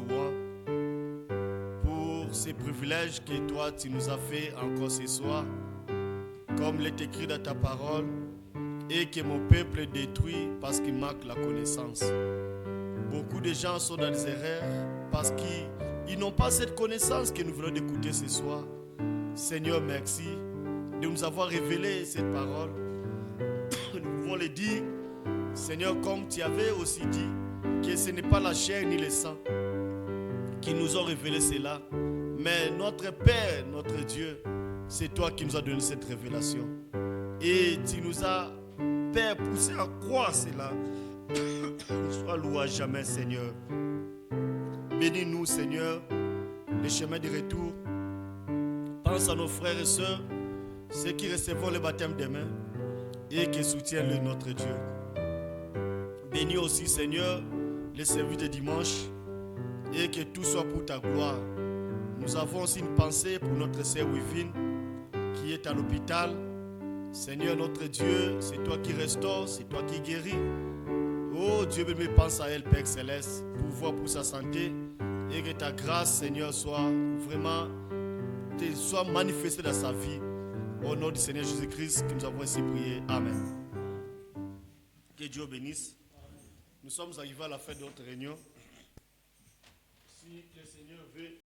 louant pour ces privilèges que toi tu nous as fait encore ce soir, comme l'est écrit dans ta parole, et que mon peuple est détruit parce qu'il manque la connaissance. Beaucoup de gens sont dans des erreurs parce qu'ils n'ont pas cette connaissance que nous venons d'écouter ce soir. Seigneur, merci de nous avoir révélé cette parole. Nous pouvons le dire, Seigneur, comme tu avais aussi dit, que ce n'est pas la chair ni le sang qui nous ont révélé cela, mais notre Père, notre Dieu, c'est toi qui nous as donné cette révélation. Et tu nous as, Père, poussé à croire cela. Sois loué à jamais, Seigneur. Bénis-nous, Seigneur, les chemins de retour. Pense à nos frères et sœurs, ceux qui recevront le baptême demain et qui soutiennent le notre Dieu. Bénis aussi, Seigneur, les services de dimanche et que tout soit pour ta gloire. Nous avons aussi une pensée pour notre sœur Wivine qui est à l'hôpital. Seigneur, notre Dieu, c'est toi qui restaures, c'est toi qui guéris. Oh Dieu, me pense à elle, Père Céleste, pour voir pour sa santé et que ta grâce, Seigneur, soit vraiment manifestée dans sa vie. Au nom du Seigneur Jésus-Christ, que nous avons ainsi prié. Amen. Que Dieu bénisse. Nous sommes arrivés à la fin de notre réunion. Si le Seigneur veut.